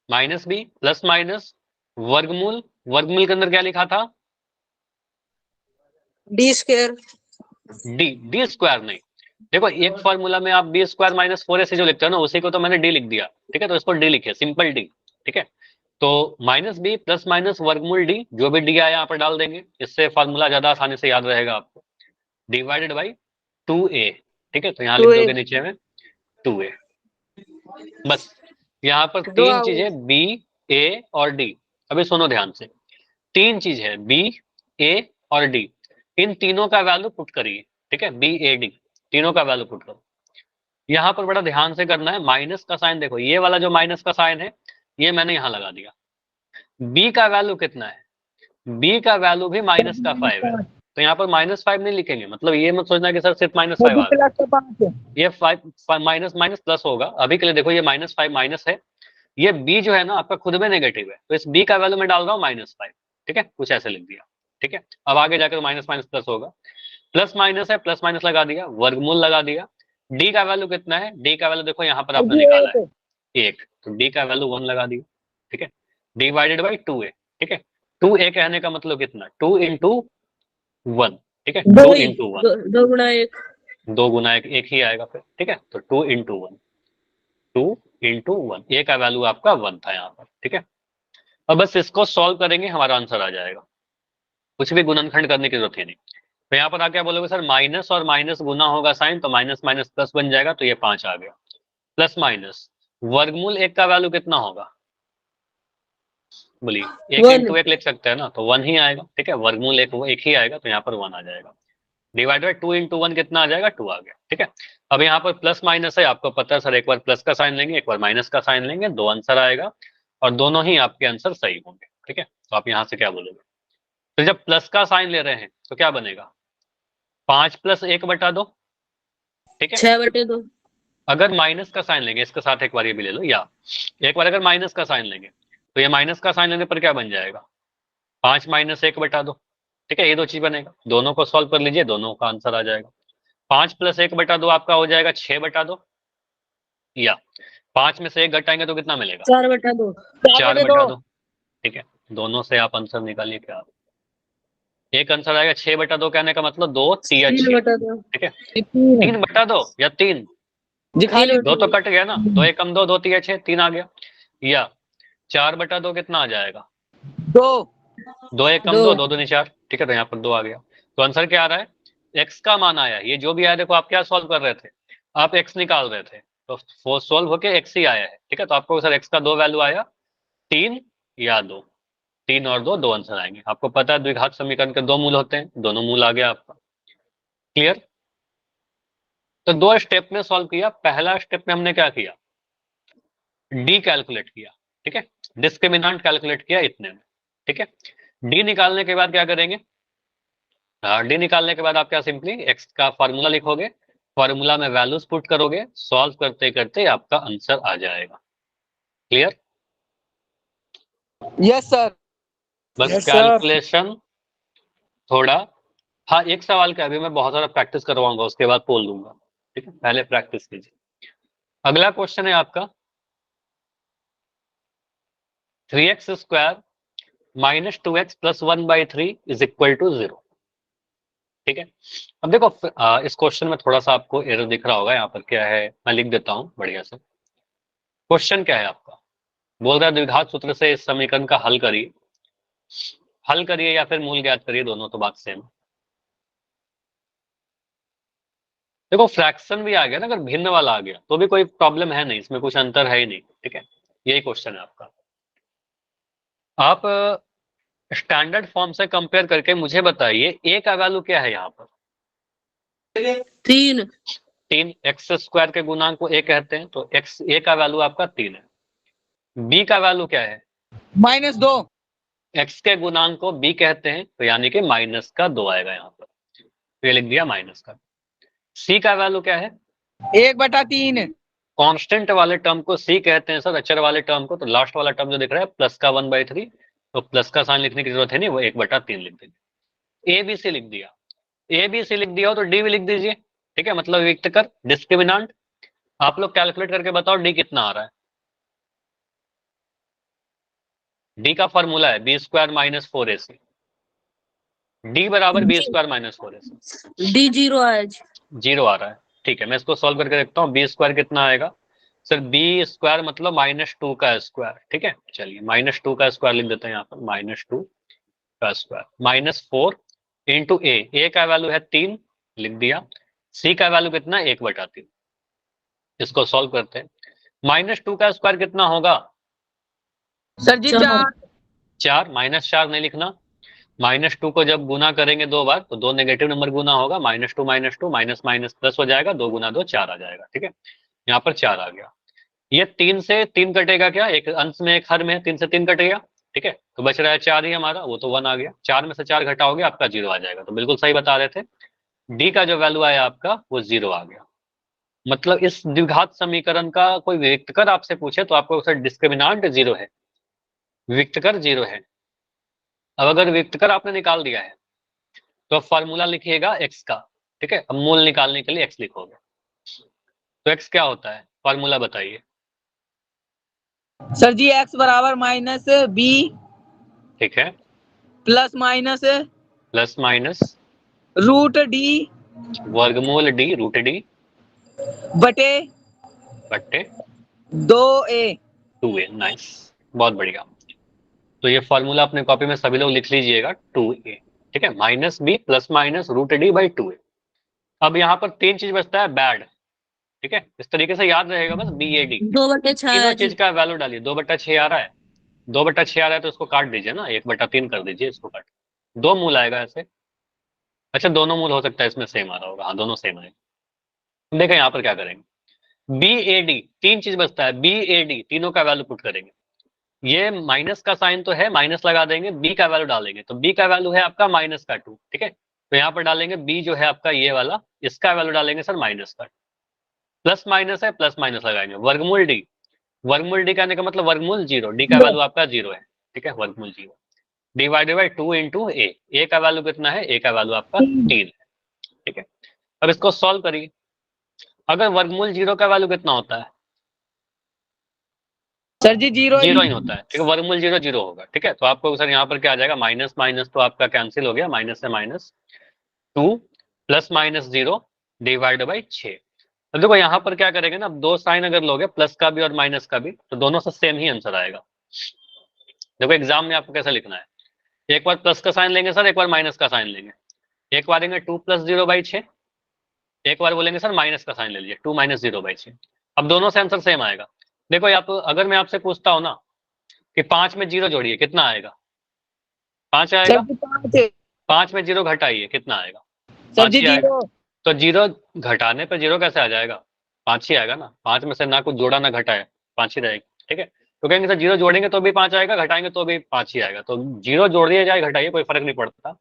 minus B plus minus वर्गमूल, वर्गमूल के अंदर क्या लिखा था, d²। डी स्क्वायर नहीं, देखो एक फॉर्मूला में आप b² - 4ac जो लिखते हो ना, उसी को तो मैंने डी लिख दिया, ठीक है, तो इसको डी लिखे, सिंपल डी, ठीक है, तो -b प्लस माइनस वर्गमूल डी, जो भी डी आया यहाँ पर डाल देंगे, इससे फॉर्मूला ज्यादा आसानी से याद रहेगा आपको, डिवाइडेड बाई 2a, ठीक है, तो यहाँ लिख दोगे नीचे में 2a, बस यहाँ पर तीन चीजें b a और d, अभी सुनो ध्यान से, तीन चीज है b a और d, इन तीनों का वैल्यू पुट करिए, ठीक है, b a d तीनों का वैल्यू पुट करो। यहाँ पर बड़ा ध्यान से करना है, माइनस का साइन देखो, ये वाला जो माइनस का साइन है ये मैंने यहाँ लगा दिया, b का वैल्यू कितना है, b का वैल्यू भी -5 है, तो यहाँ पर -5 नहीं लिखेंगे, मतलब ये मत सोचना कि सर सिर्फ -5 आ रहा है, ये 5 माइनस माइनस प्लस होगा, अभी के लिए देखो ये -5 माइनस है, ये b जो है ना आपका खुद में नेगेटिव है, तो इस b का वैल्यू मैं डाल रहा हूँ -5, ठीक है, कुछ ऐसे लिख दिया, ठीक है, अब आगे जाकर माइनस माइनस प्लस होगा, प्लस माइनस है, प्लस माइनस लगा दिया, वर्गमूल लगा दिया, d का वैल्यू कितना है, d का वैल्यू देखो यहाँ पर आपने निकाला है 1, तो डी का वैल्यू 1 लगा दिया, ठीक है, डिवाइडेड बाई 2a, ठीक है, 2a कहने का मतलब कितना, 2 इंटू 1, ठीक है, 2 इंटू 1, 2 गुना 1। 2 गुना 1 ही आएगा फिर, ठीक है, तो 2 इंटू 1, 2 इंटू 1, ए का वैल्यू आपका 1 था यहाँ पर, ठीक है। और बस इसको सॉल्व करेंगे, हमारा आंसर आ जाएगा, कुछ भी गुणनखंड करने की जरूरत ही नहीं। तो यहाँ पर आके बोलोगे सर माइनस और माइनस गुना होगा साइन, तो माइनस माइनस प्लस बन जाएगा, तो ये 5 आ गया, प्लस माइनस वर्गमूल 1 का वैल्यू कितना होगा, बोलिए, 1 1। इंटू 1 लिख सकते हैं ना, तो 1 ही आएगा, ठीक है, वर्गमूल 1 ही आएगा, तो यहाँ पर 1 आ जाएगा, डिवाइड बाई 2 इंटू 1 कितना आ जाएगा, 2 आ गया, ठीक है। अब यहाँ पर प्लस माइनस है, आपको पता है सर, एक बार प्लस का साइन लेंगे, एक बार माइनस का साइन लेंगे, 2 आंसर आएगा, और दोनों ही आपके आंसर सही होंगे, ठीक है। तो आप यहाँ से क्या बोलोगे, तो जब प्लस का साइन ले रहे हैं तो क्या बनेगा, 5 प्लस 1 बटा 2, ठीक है। 6/2। अगर माइनस का साइन लेंगे, इसके साथ एक बार ये भी ले लो, या एक बार अगर माइनस का साइन लेंगे, तो ये माइनस का साइन लेने पर क्या बन जाएगा, 5 माइनस 1 बटा 2, ठीक है, ये दो चीज बनेगा, दोनों को सॉल्व कर लीजिए, दोनों का आंसर आ जाएगा। 5 प्लस 1 बटा 2 आपका हो जाएगा 6 बटा 2, या 5 में से 1 घटाएंगे तो कितना मिलेगा, 4/2। 4 बटा 2, ठीक है, दोनों से आप आंसर निकालिए, क्या एक आंसर आएगा 6 बटा 2, कहने का मतलब 2 तिया 6, 3/2। ठीक है, 3 बटा 2 या 3, जी खाली 2 तो कट गया ना, 2 1 कम 2, 2 तिया 6, 3 आ गया, या 4 बटा 2 कितना आ जाएगा, 2। 2 1 कम 2, 2 दूनी 4, ठीक है, तो यहाँ पर 2 आ गया। तो आंसर क्या आ रहा है, एक्स का मान आया, ये जो भी आया, देखो आप क्या सॉल्व कर रहे थे, आप एक्स निकाल रहे थे, तो सॉल्व होके एक्स ही आया है, ठीक है, तो आपको सर एक्स का 2 वैल्यू आया, 3 या 2, 3 और 2, 2 आंसर आएंगे। आपको पता है द्विघात समीकरण के 2 मूल होते हैं, दोनों मूल आ गया आपका, क्लियर। तो 2 स्टेप में सॉल्व किया, पहला स्टेप में हमने क्या किया, डी कैलकुलेट किया, ठीक है, डिस्क्रिमिनेंट कैलकुलेट किया इतने में, ठीक है। डी निकालने के बाद क्या करेंगे, डी निकालने के बाद आप क्या सिंपली एक्स का फार्मूला लिखोगे, फार्मूला में वैल्यूज पुट करोगे, सॉल्व करते करते आपका आंसर आ जाएगा, क्लियर। Yes sir. बस Yes, sir. कैलकुलेशन थोड़ा, हाँ एक सवाल का अभी मैं बहुत सारा प्रैक्टिस करवाऊंगा, उसके बाद बोल दूंगा, ठीक है, पहले प्रैक्टिस कीजिए। अगला क्वेश्चन है आपका 3x square minus 2x plus 1/3 is equal to 0, ठीक है। अब देखो इस क्वेश्चन में थोड़ा सा आपको एरर दिख रहा होगा, यहाँ पर क्या है मैं लिख देता हूँ बढ़िया से। क्वेश्चन क्या है आपका, बोल रहा है द्विघात सूत्र से इस समीकरण का हल करिए, हल करिए या फिर मूल ज्ञात करिए, दोनों तो बात सेम। देखो फ्रैक्शन भी आ गया ना, अगर भिन्न वाला आ गया तो भी कोई प्रॉब्लम है नहीं, इसमें कुछ अंतर है ही नहीं, ठीक है, यही क्वेश्चन है आपका। आप स्टैंडर्ड फॉर्म से कंपेयर करके मुझे बताइए ए का वैल्यू क्या है यहाँ पर, 3। 3, एक्स स्क्वायर के गुणांक को ए कहते हैं, तो एक्स ए का वैल्यू आपका 3 है। बी का वैल्यू क्या है, -2। एक्स के गुणांक को बी कहते हैं, तो यानी कि माइनस का 2 आएगा यहाँ पर, तो ये लिख दिया माइनस का। सी का वैल्यू क्या है, 1/3। कांस्टेंट वाले टर्म को सी कहते हैं सर, अचर वाले टर्म को, तो लास्ट वाला टर्म जो दिख रहा है प्लस का 1/3, तो प्लस का साइन लिखने की जरूरत है नहीं, वो 1/3 लिख देंगे। ए बी सी लिख दिया, ए बी सी लिख दिया हो तो डी भी लिख दीजिए, ठीक है, मतलब व्यक्त कर डिस्क्रिमिनेंट। आप लोग कैलकुलेट करके बताओ डी कितना आ रहा है, डी का फॉर्मूला है B square minus 4ac, D बराबर B square minus 4ac, D 0 आज। 0 आ रहा है, ठीक है, मैं इसको सॉल्व करके देखता हूँ, बी स्क्वायर कितना आएगा सर, बी स्क्वायर मतलब -2 का स्क्वायर, ठीक है, चलिए -2 का स्क्वायर लिख देते हैं यहाँ पर, -2 का स्क्वायर -4 इंटू ए का वैल्यू है 3 लिख दिया, सी का वैल्यू कितना 1/3, इसको सॉल्व करते हैं। -2 का स्क्वायर कितना होगा सर जी 4। 4, -4 नहीं लिखना, -2 को जब गुना करेंगे 2 बार तो 2 नेगेटिव नंबर गुना होगा, -2 माइनस माइनस प्लस हो जाएगा, 2 गुना 2 4 आ जाएगा, ठीक है, यहाँ पर 4 आ गया। ये 3 से 3 कटेगा, क्या एक अंश में एक हर में 3 से 3 कट गया, ठीक है, तो बच रहा है 4 ही हमारा, वो तो 1 आ गया, 4 में से 4 घटाओगे आपका 0 आ जाएगा, तो बिल्कुल सही बता रहे थे, डी का जो वैल्यू आया आपका वो 0 आ गया। मतलब इस द्विघात समीकरण का कोई व्यक्तकर आपसे पूछे तो आपको सर डिस्क्रिमिनेंट 0 है, व्यक्तकर 0 है। अब अगर व्यक्तकर आपने निकाल दिया है तो फॉर्मूला लिखिएगा एक्स का, ठीक है, अब मूल निकालने के लिए एक्स लिखोगे, तो एक्स क्या होता है फॉर्मूला बताइए, सर जी x बराबर माइनस बी ठीक है, plus minus plus minus root D वर्गमूल डी रूट डी बटे बट्टे 2a। 2a। नाइस, बहुत बढ़िया। तो ये फॉर्मूला अपने कॉपी में सभी लोग लिख लीजिएगा, 2a। ठीक है, minus B plus minus root D by 2a। अब यहाँ पर तीन चीज बचता है, बैड। ठीक है, इस तरीके से याद रहेगा बस, बी ए डी। 2/6 तीनों आया जी। चीज का वैल्यू डालिए। 2/6 आ रहा है, 2/6 आ रहा है तो इसको काट दीजिए ना, 1/3 कर दीजिए इसको काट। दो मूल आएगा ऐसे। अच्छा, दोनों मूल हो सकता है इसमें सेम आ रहा होगा, हाँ दोनों सेम आएगा। देखो यहाँ पर क्या करेंगे, बी ए डी, तीन चीज बचता है, बी ए डी तीनों का वैल्यू पुट करेंगे। ये माइनस का साइन तो है, माइनस लगा देंगे, बी का वैल्यू डालेंगे, तो बी का वैल्यू है आपका -2। ठीक है, तो यहाँ पर डालेंगे बी जो है आपका ये वाला, इसका वैल्यू डालेंगे सर -2। प्लस माइनस है, प्लस माइनस लगाएंगे। वर्गमूल डी, वर्गमूल डी कहने का मतलब वर्गमूल 0, डी का वैल्यू आपका 0 है। ठीक है, वर्गमूल 0 डिवाइडेड बाई 2 इंटू ए। ए का वैल्यू कितना है, ए का वैल्यू आपका 3 है। ठीक है, अब इसको सॉल्व करिए। अगर वर्गमूल 0 का वैल्यू कितना होता है, सर जी 0 0 ही होता है। ठीक है, वर्गमूल 0 0 होगा। ठीक है, तो आपको सर यहाँ पर क्या आ जाएगा, माइनस माइनस तो आपका कैंसिल हो गया, माइनस से -2 प्लस -0 डिवाइड बाई 6। तो देखो यहाँ पर क्या करेंगे ना, अब दो साइन अगर लोगे, प्लस का भी और माइनस का भी, तो दोनों से सेम ही आंसर आएगा। देखो एग्जाम में आपको कैसे लिखना है, एक बार प्लस का साइन लेंगे सर, एक बार माइनस का साइन लेंगे। एक बार लेंगे 2 + 0/6, एक बार बोलेंगे सर माइनस का साइन ले लीजिए, 2 - 0/6। अब दोनों से आंसर सेम आएगा। देखो आप, अगर मैं आपसे पूछता हूँ ना कि 5 में 0 जोड़िए, कितना आएगा, 5 सर आएगा। जी 5। 5 में 0 घटाइए, कितना आएगा, सर 5 जी ही आएगा। 0। तो 0 घटाने पर 0 कैसे आ जाएगा, 5 ही आएगा ना। 5 में से ना कुछ जोड़ा ना घटाया, 5 ही रहेगी। ठीक है, तो कहेंगे सर 0 जोड़ेंगे तो भी 5 आएगा, घटाएंगे तो भी 5 ही आएगा। तो 0 जोड़ दिया जाए घटाइए, कोई फर्क नहीं पड़ता।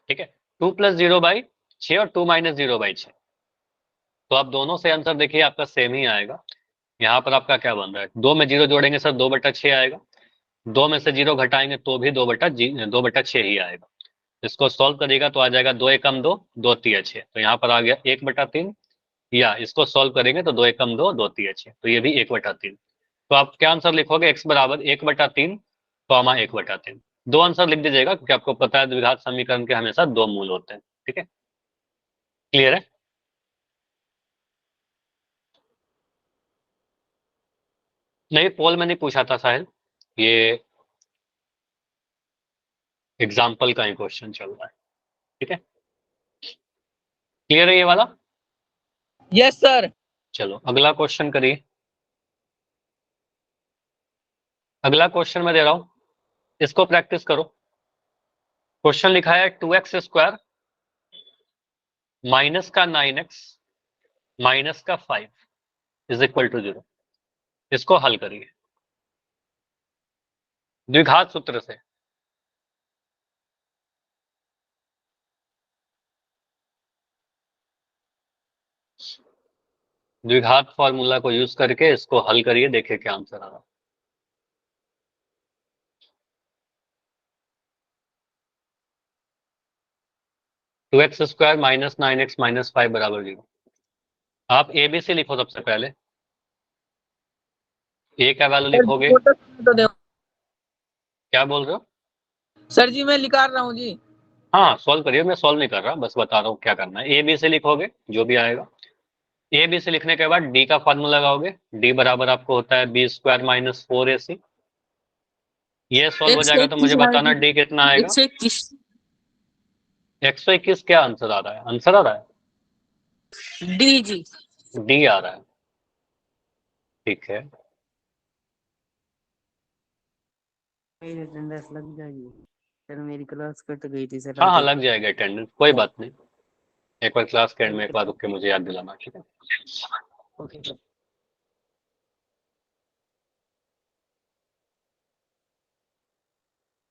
ठीक है, 2 + 0/6 और 2 - 0/6। तो आप दोनों से आंसर देखिए आपका सेम ही आएगा। यहाँ पर आपका क्या बन रहा है, 2 में 0 जोड़ेंगे सर 2/6 आएगा, 2 में से 0 घटाएंगे तो भी 2/6 ही आएगा। इसको सॉल्व करिएगा तो आ जाएगा 2 × 2 2 × 3 = 6। तो यहाँ पर आ गया 1/3, या इसको सॉल्व करेंगे तो 2 × 2 2 × 3 = 6, तो ये भी 1/3। तो आप क्या आंसर लिखोगे, x बराबर 1/3 कॉमा 1/3। दो आंसर लिख दीजिएगा, क्योंकि आपको पता है द्विघात समीकरण के हमेशा दो मूल होते हैं। ठीक है, क्लियर है। नहीं, पोल में नहीं पूछा था साहिल, ये एग्जाम्पल का ही क्वेश्चन चल रहा है। ठीक है, क्लियर है ये वाला। Yes sir. चलो अगला क्वेश्चन करिए। अगला क्वेश्चन मैं दे रहा हूं, इसको प्रैक्टिस करो। क्वेश्चन लिखा है 2x² माइनस का 9x माइनस का 5 = 0। इसको हल करिए द्विघात सूत्र से। द्विघात फॉर्मूला को यूज करके इसको हल करिए, देखिए क्या आंसर आ रहा। 2x² minus 9x minus 5 = 0। आप ए बी सी लिखो सबसे पहले। ए का वैल्यू सर जी लिखोगे, फोटो तो दो। क्या बोल रहे हो। सर जी मैं लिखा रहा हूँ जी। हाँ सॉल्व करिए, मैं सॉल्व नहीं कर रहा, बस बता रहा हूँ क्या करना है। ए बी सी लिखोगे जो भी आएगा। ए बी सी लिखने के बाद डी का फॉर्मूला लगाओगे, डी बराबर आपको होता है b² - 4ac। ये सॉल्व हो जाएगा तो मुझे 121 आया बताना जी। डी कितना आएगा। 121। 121 क्या आंसर आ रहा है, आंसर आ रहा डी जी। है, डी आ रहा है। ठीक है, मेरी अटेंडेंस लग जाएगी सर, मेरी क्लास कट गई थी सर हाँ हाँ आज। लग जाएगा अटेंडेंस, कोई बात नहीं। एक बार क्लास के एंड में एक बार रुक के मुझे याद दिलाना। ठीक है, ओके सर।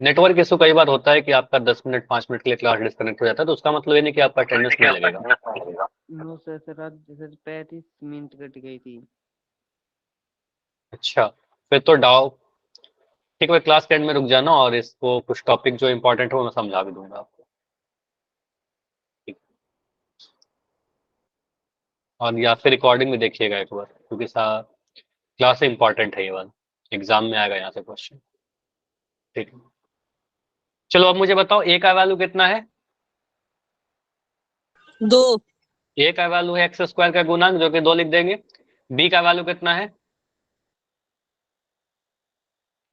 नेटवर्क इशू कई बार होता है कि आपका 10 मिनट 5 मिनट के लिए क्लास डिस्कनेक्ट हो जाता है, तो उसका मतलब ये नहीं कि आपका अटेंडेंस नहीं लगेगा। नो सर, सर आज सर 35 मिनट कट गई थी। अच्छा, फिर तो डाउ। ठीक है, क्लास के एंड में रुक जाना और इसको कुछ टॉपिक जो इंपॉर्टेंट हो मैं समझा भी दूंगा आपको। ठीक। और या फिर रिकॉर्डिंग भी देखिएगा एक बार, क्योंकि क्लास इंपॉर्टेंट है ये वाला, एग्जाम में आएगा यहाँ से क्वेश्चन। ठीक है, चलो अब मुझे बताओ ए का वैल्यू कितना है? 2 ए का वैल्यू है एक्स स्क्वायर का गुणांक, जो कि 2 लिख देंगे। बी का वैल्यू कितना है?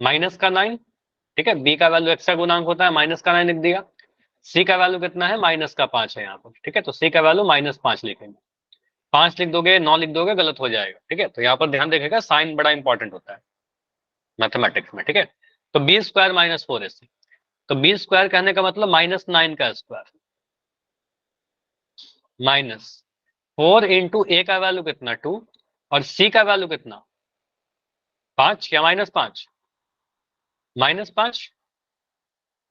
माइनस का 9। ठीक है, बी का वैल्यू एक्स का गुणांक होता है, माइनस का 9 लिख दिया। सी का वैल्यू कितना है? माइनस का 5 है यहाँ पर। ठीक है, तो सी का वैल्यू -5 लिखेंगे। 5 लिख दोगे, 9 लिख दोगे, गलत हो जाएगा। ठीक है, तो यहाँ पर ध्यान रखिएगा, साइन बड़ा इंपॉर्टेंट होता है मैथमेटिक्स में। ठीक है, तो बी स्क्वायर -4ac, तो बी स्क्वायर कहने का मतलब -9 का स्क्वायर, -4 इंटू ए का वैल्यू कितना 2, और सी का वैल्यू कितना 5 या -5? -5।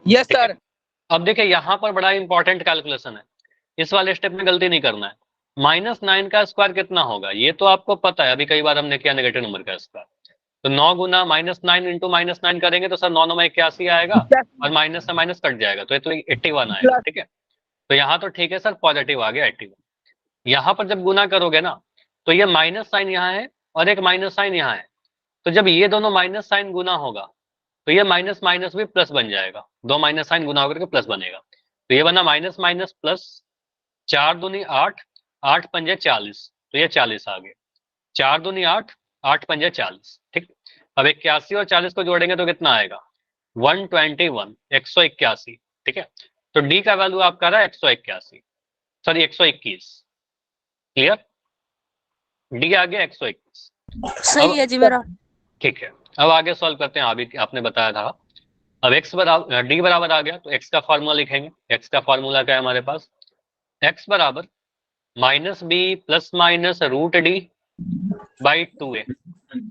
यस ठीक है, सर। अब देखिए यहाँ पर बड़ा इंपॉर्टेंट कैलकुलेशन है, इस वाले स्टेप में गलती नहीं करना है। -9 का स्क्वायर कितना होगा ये तो आपको पता है, अभी कई बार हमने किया नेगेटिव नंबर का स्क्वायर। तो 9 गुना -9 इंटू -9 करेंगे तो सर 9 9 81 आएगा, और माइनस से माइनस कट जाएगा, तो ये तो 81 आएगा। ठीक है, तो यहाँ तो ठीक है सर, पॉजिटिव आ गया 81। यहाँ पर जब गुना करोगे ना, तो ये माइनस साइन यहाँ है और एक माइनस साइन यहाँ है, तो जब ये दोनों माइनस साइन गुना होगा तो ये माइनस माइनस भी प्लस बन जाएगा, 2 माइनस साइन गुना होकर के प्लस बनेगा। तो ये बना माइनस माइनस प्लस, 4 दूनी 8, 8 पंजे 40, तो ये 40 आ गए। 4 दूनी 8, 8 पंजे 40। ठीक, अब 81 और 40 को जोड़ेंगे तो कितना आएगा? 121, 181। ठीक है, तो डी का वैल्यू आपका रहा है 181, सॉरी 121। क्लियर, डी आ गया 121। सही है जी मेरा। ठीक है, अब आगे सॉल्व करते हैं। अभी आपने बताया था, अब x बराबर डी बराबर आ गया, तो x का फॉर्मूला लिखेंगे। x का फॉर्मूला क्या है हमारे पास? x बराबर -b प्लस माइनस √d/2a,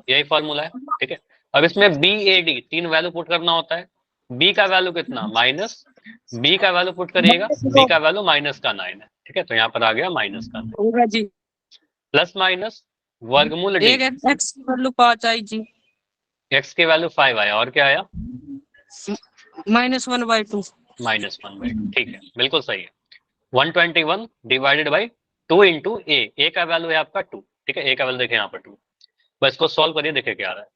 यही फॉर्मूला है। ठीक है, अब इसमें b a d 3 value put करना होता है। b का वैल्यू कितना? माइनस, b का वैल्यू पुट करिएगा, b का वैल्यू -9 है। ठीक है, तो यहाँ पर आ गया -9, होगा जी। प्लस माइनस वर्गमूल d, एक एक्स की वैल्यू 5 आई जी। x की वैल्यू 5 आया, और क्या आया? -1/2। -1/2। ठीक है, बिल्कुल सही है। 121 डिवाइडेड बाई 2 इंटू ए का वैल्यू है आपका 2। ठीक है, ए का वैल्यू देखें यहाँ पर 2, बस इसको सॉल्व करिए, देखिए क्या आ रहा है।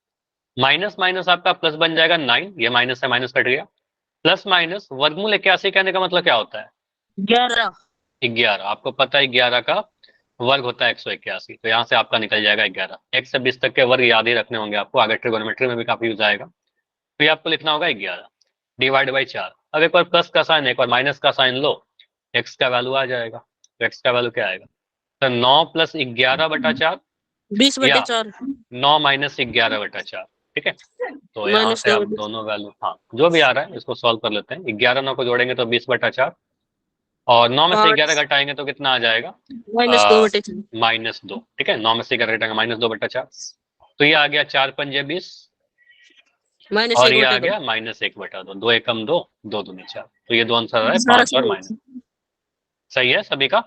माइनस माइनस आपका प्लस बन जाएगा 9, ये माइनस से माइनस कट गया, प्लस माइनस वर्गमूल 81 कहने का मतलब क्या होता है? 11। 11, आपको पता है 11 का वर्ग होता है 181, तो यहाँ से आपका निकल जाएगा 11। 1 से 20 तक के वर्ग याद ही रखने होंगे आपको, आगे ट्रिगोनोमेट्री में भी काफी यूज आएगा। तो ये आपको लिखना होगा 11 डिवाइड बाई 4। अब एक बार प्लस का साइन, एक बार माइनस का साइन लो, एक्स का वैल्यू आ जाएगा। तो एक्स का वैल्यू क्या आएगा? तो 9 प्लस 11/4, 20/4 या 9 माइनस 11/4। ठीक है, तो यहाँ से आप -2/4 दोनों वैल्यू, हाँ जो भी आ रहा है इसको सॉल्व कर लेते हैं। 11 9 को जोड़ेंगे तो 20/4, और 9 में से 11 घटाएंगे तो कितना आ जाएगा? -2/4 -2। ठीक है, 9 में से 11 घटाएंगे -2/4, तो ये आ गया 4 पंजे 20, और ये आ -1/2। गया -1/2। 2 एकम 2, 2 दूनी 4, तो ये दो आंसर आ रहा है, सारा 5 और माइनस। सही है सभी का?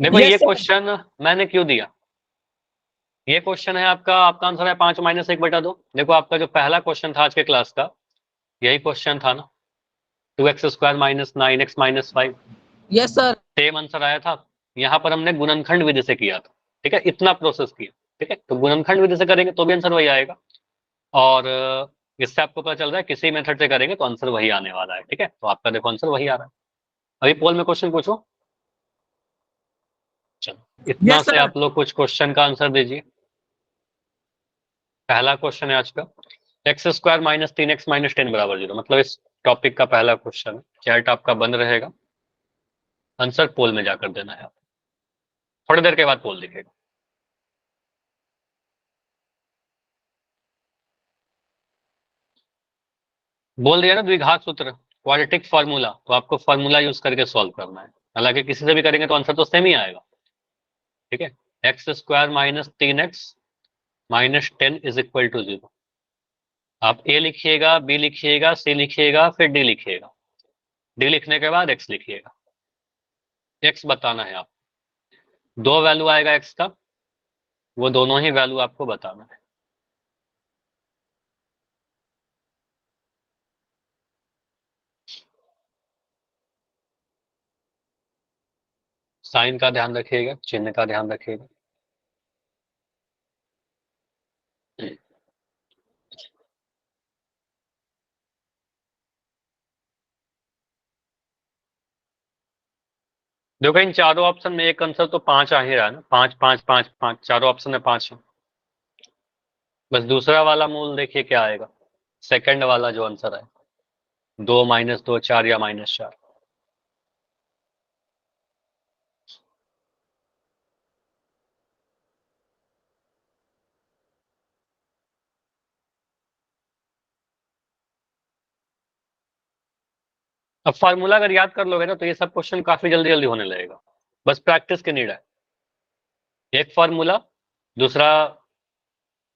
देखो यस ये सर। क्वेश्चन मैंने क्यों दिया, ये क्वेश्चन है आपका, आपका आंसर है 5 -1/2। देखो आपका जो पहला क्वेश्चन था आज के क्लास का, यही क्वेश्चन था ना, 2x² -9x -5, yes sir. Same answer आया था। यहाँ पर हमने गुणनखंड विधि से किया था। ठीक है, इतना प्रोसेस किया। ठीक है, तो गुणनखंड विधि से करेंगे तो भी आंसर वही आएगा, और इससे आपको पता चल रहा है किसी मेथड से करेंगे तो आंसर वही आने वाला है। ठीक है, तो आपका देखो आंसर वही आ रहा है। अभी पोल में क्वेश्चन पूछो, चलो इतना यस से सर। आप लोग कुछ क्वेश्चन का आंसर दीजिए। पहला क्वेश्चन है आज का, x² -3x -10 = 0, मतलब इस टॉपिक का पहला क्वेश्चन है। चैट आपका बंद रहेगा, आंसर पोल में जाकर देना है। थोड़ी देर के बाद पोल दिखेगा। बोल दिया ना द्विघात सूत्र, क्वाड्रेटिक फार्मूला, तो आपको फार्मूला यूज करके सॉल्व करना है। हालांकि किसी से भी करेंगे तो आंसर तो सेम ही आएगा। ठीक है, x² -3x -10 = 0। आप a लिखिएगा, b लिखिएगा, c लिखिएगा, फिर d लिखिएगा। d लिखने के बाद x लिखिएगा। x बताना है आप, दो वैल्यू आएगा x का, वो दोनों ही वैल्यू आपको बताना है। साइन का ध्यान रखिएगा, चिन्ह का ध्यान रखिएगा। देखो इन चारों ऑप्शन में एक आंसर तो 5 आ ही रहा है ना, 5 5 5 5, चारों ऑप्शन में 5 है। बस दूसरा वाला मूल देखिए क्या आएगा, सेकंड वाला जो आंसर है, 2 -2 4 या -4। अब फार्मूला अगर याद कर लोगे ना तो ये सब क्वेश्चन काफी जल्दी जल्दी होने लगेगा, बस प्रैक्टिस की नीड है। एक फार्मूला, दूसरा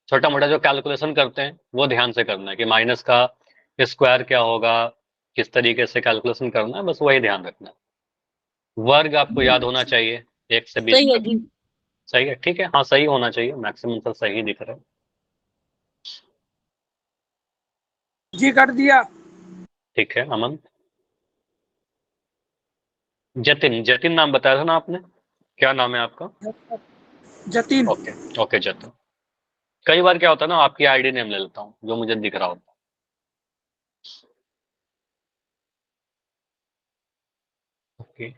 छोटा मोटा जो कैलकुलेशन करते हैं वो ध्यान से करना है कि माइनस का स्क्वायर क्या होगा, किस तरीके से कैलकुलेशन करना है, बस वही ध्यान रखना है। वर्ग आपको याद होना चाहिए 1 से 20 सही है तक। जी। सही है, ठीक है, हाँ सही होना चाहिए, मैक्सिमम तो सही दिख रहा है। जी कर दिया। ठीक है अमन। जतिन, जतिन नाम बताया था ना आपने, क्या नाम है आपका? जतिन। Okay okay Jatin. कई बार क्या होता है ना, आपकी आईडी नेम ले लेता हूँ जो मुझे दिख रहा होता है। ओके,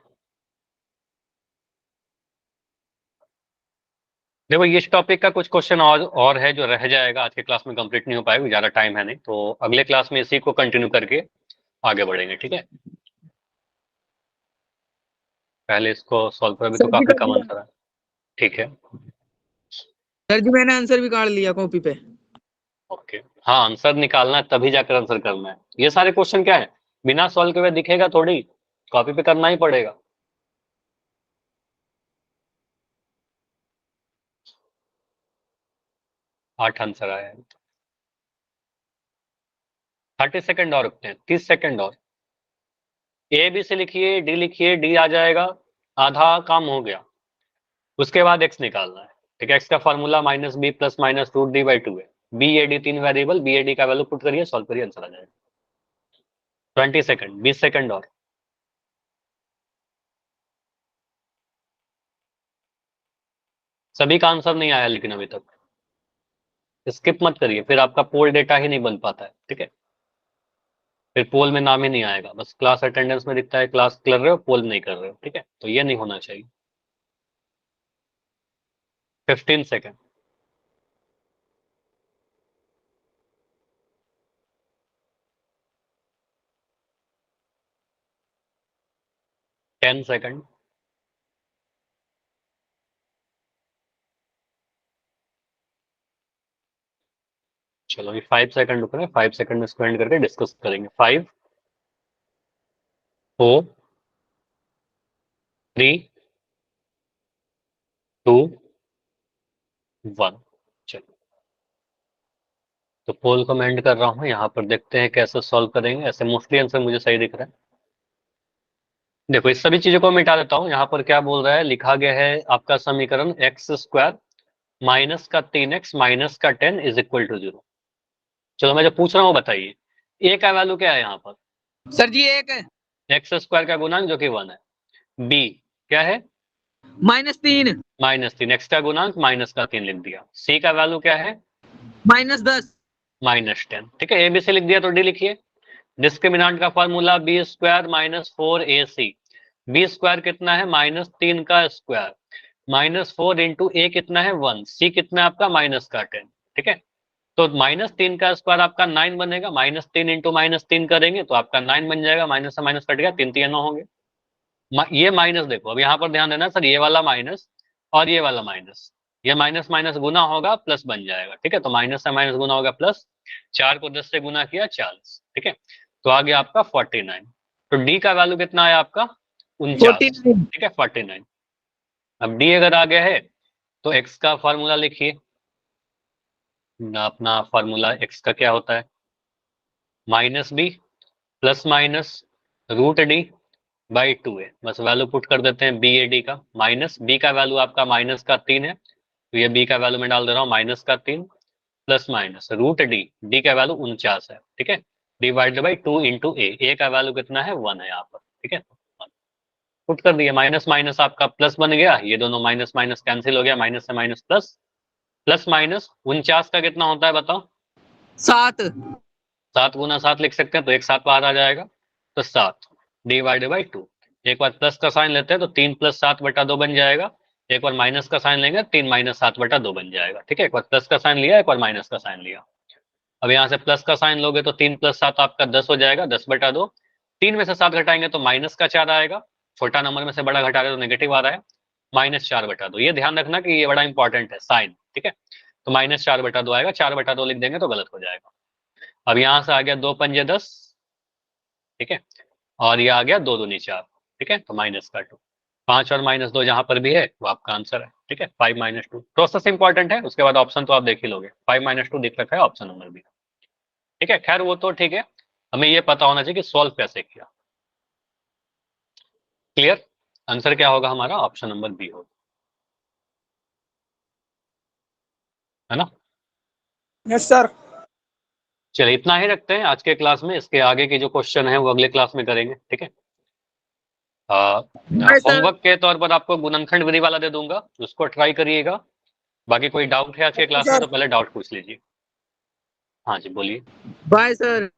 देखो इस टॉपिक का कुछ क्वेश्चन और है जो रह जाएगा, आज के क्लास में कंप्लीट नहीं हो पाएगा, ज्यादा टाइम है नहीं, तो अगले क्लास में इसी को कंटिन्यू करके आगे बढ़ेंगे, ठीक है। पहले इसको सॉल्व कर, अभी तो सर जी काफी कर कम दिया। आंसर है। ठीक है, सर जी मैंने आंसर भी काट लिया कॉपी पे। ओके। हाँ आंसर निकालना है तभी जाकर आंसर करना है। ये सारे क्वेश्चन क्या है, बिना सॉल्व किए हुए दिखेगा थोड़ी, कॉपी पे करना ही पड़ेगा। आठ आंसर आया है। 30 सेकंड और रुकते हैं, 30 सेकंड और। ए बी से लिखिए, डी लिखिए, डी आ जाएगा, आधा काम हो गया। उसके बाद एक्स निकालना है, ठीक है। एक्स का फॉर्मूला -b प्लस -√d/2 है। बी ए डी तीन वेरिएबल, बी ए डी का वैल्यू पुट करिए, सॉल्व करिए, आंसर आ जाएगा। 20 सेकंड, 20 सेकंड और। सभी का आंसर नहीं आया लेकिन अभी तक, स्किप मत करिए, फिर आपका पोल डेटा ही नहीं बन पाता है, ठीक है। फिर पोल में नाम ही नहीं आएगा, बस क्लास अटेंडेंस में दिखता है क्लास कर रहे हो, पोल नहीं कर रहे हो, ठीक है, तो ये नहीं होना चाहिए। 15 सेकंड। 10 सेकंड। चलो ये 5 सेकंड रुक रहे हैं, 5 सेकंड में इसको एंड करके डिस्कस करेंगे। 5 4 3 2 1। चलो तो पोल को मैं एंड कर रहा हूँ, यहाँ पर देखते हैं कैसे सॉल्व करेंगे। ऐसे मोस्टली आंसर मुझे सही दिख रहा है। देखो इस सभी चीजों को मिटा देता हूँ। यहाँ पर क्या बोल रहा है, लिखा गया है आपका समीकरण x² माइनस का 3x माइनस का 10 इज इक्वल टू 0। चलो मैं जो पूछ रहा हूँ बताइए, a का वैल्यू क्या है यहाँ पर? सर जी एक है। x² का गुणांक जो कि 1 है। b क्या है? -3 -3। x का गुणांक -3 लिख दिया। c का वैल्यू क्या है? -10 -10। ठीक है, ए बी सी लिख दिया, तो डी लिखिए। डिस्क्रिमिनेंट का फॉर्मूला b² -4ac। b² कितना है? -3 का स्क्वायर, -4 इंटू ए कितना है? 1। सी कितना है आपका? -10। ठीक है, तो -3 का स्क्वायर आपका 9 बनेगा, -3 इंटू -3 करेंगे तो आपका 9 बन जाएगा, माइनस से माइनस कट गया, 3 3 9 होंगे। ये माइनस देखो, अब यहाँ पर ध्यान देना सर, ये वाला माइनस और ये वाला माइनस, ये माइनस माइनस गुना होगा प्लस बन जाएगा। ठीक है, तो माइनस से माइनस गुना होगा प्लस, 4 को 10 से गुना किया 40। ठीक है, तो आ गया आपका 49। तो डी का वैल्यू कितना है आपका? 49। 49 ठीक है, 49। अब डी अगर आ गया है तो एक्स का फॉर्मूला लिखिए। अपना फॉर्मूला एक्स का क्या होता है? -b प्लस माइनस √d/2 है। बस वैल्यू पुट कर देते हैं बी ए डी का। माइनस बी का वैल्यू आपका -3 है, तो ये बी का वैल्यू मैं डाल दे रहा हूँ -3 प्लस माइनस √d, डी का वैल्यू 49 है। ठीक है, /2 इंटू ए का वैल्यू कितना है? 1 है यहाँ पर। ठीक है, पुट कर दिया, माइनस माइनस आपका प्लस बन गया, ये दोनों माइनस माइनस कैंसिल हो गया, माइनस से माइनस प्लस, प्लस माइनस 49 का कितना होता है बताओ? 7 7 गुना 7 लिख सकते हैं, तो एक 7 बाहर आ जाएगा, तो 7 /2। एक बार प्लस का साइन लेते हैं तो 3 + 7/2 बन जाएगा, एक बार माइनस का साइन लेंगे 3 - 7/2 बन जाएगा। ठीक है, एक बार प्लस का साइन लिया, एक बार माइनस का साइन लिया। अब यहाँ से प्लस का साइन लोगे तो 3 + 7 आपका 10 हो जाएगा, 10/2। 3 में से 7 घटाएंगे तो -4 आएगा, छोटा नंबर में से बड़ा घटा रहे तो नेगेटिव आ रहा है, -4/2। ये ध्यान रखना कि ये बड़ा इंपॉर्टेंट है साइन। ठीक है, तो -4/2 आएगा, 4/2 लिख देंगे तो गलत हो जाएगा। अब यहाँ से आ गया 2 पंजे 10, ठीक है, और ये आ गया 2 दूनी 4, ठीक है, तो -2। 5 और -2 जहां पर भी है वो आपका आंसर है। ठीक है, 5 - 2 प्रोसेस इंपॉर्टेंट है, उसके बाद ऑप्शन तो आप देख ही लोगे। 5 - 2 दिख रखा है ऑप्शन नंबर बी। ठीक है, खैर वो तो ठीक है, हमें ये पता होना चाहिए कि सॉल्व कैसे किया। क्लियर, आंसर क्या होगा हमारा, ऑप्शन नंबर बी होगा, है ना। Yes sir. चलिए इतना ही रखते हैं आज के क्लास में, इसके आगे के जो क्वेश्चन है वो अगले क्लास में करेंगे। ठीक है, होमवर्क के तौर पर आपको गुणनखंड विधि वाला दे दूंगा, उसको ट्राई करिएगा। बाकी कोई डाउट है आज के क्लास में तो पहले डाउट पूछ लीजिए। हाँ जी बोलिए। Bye sir.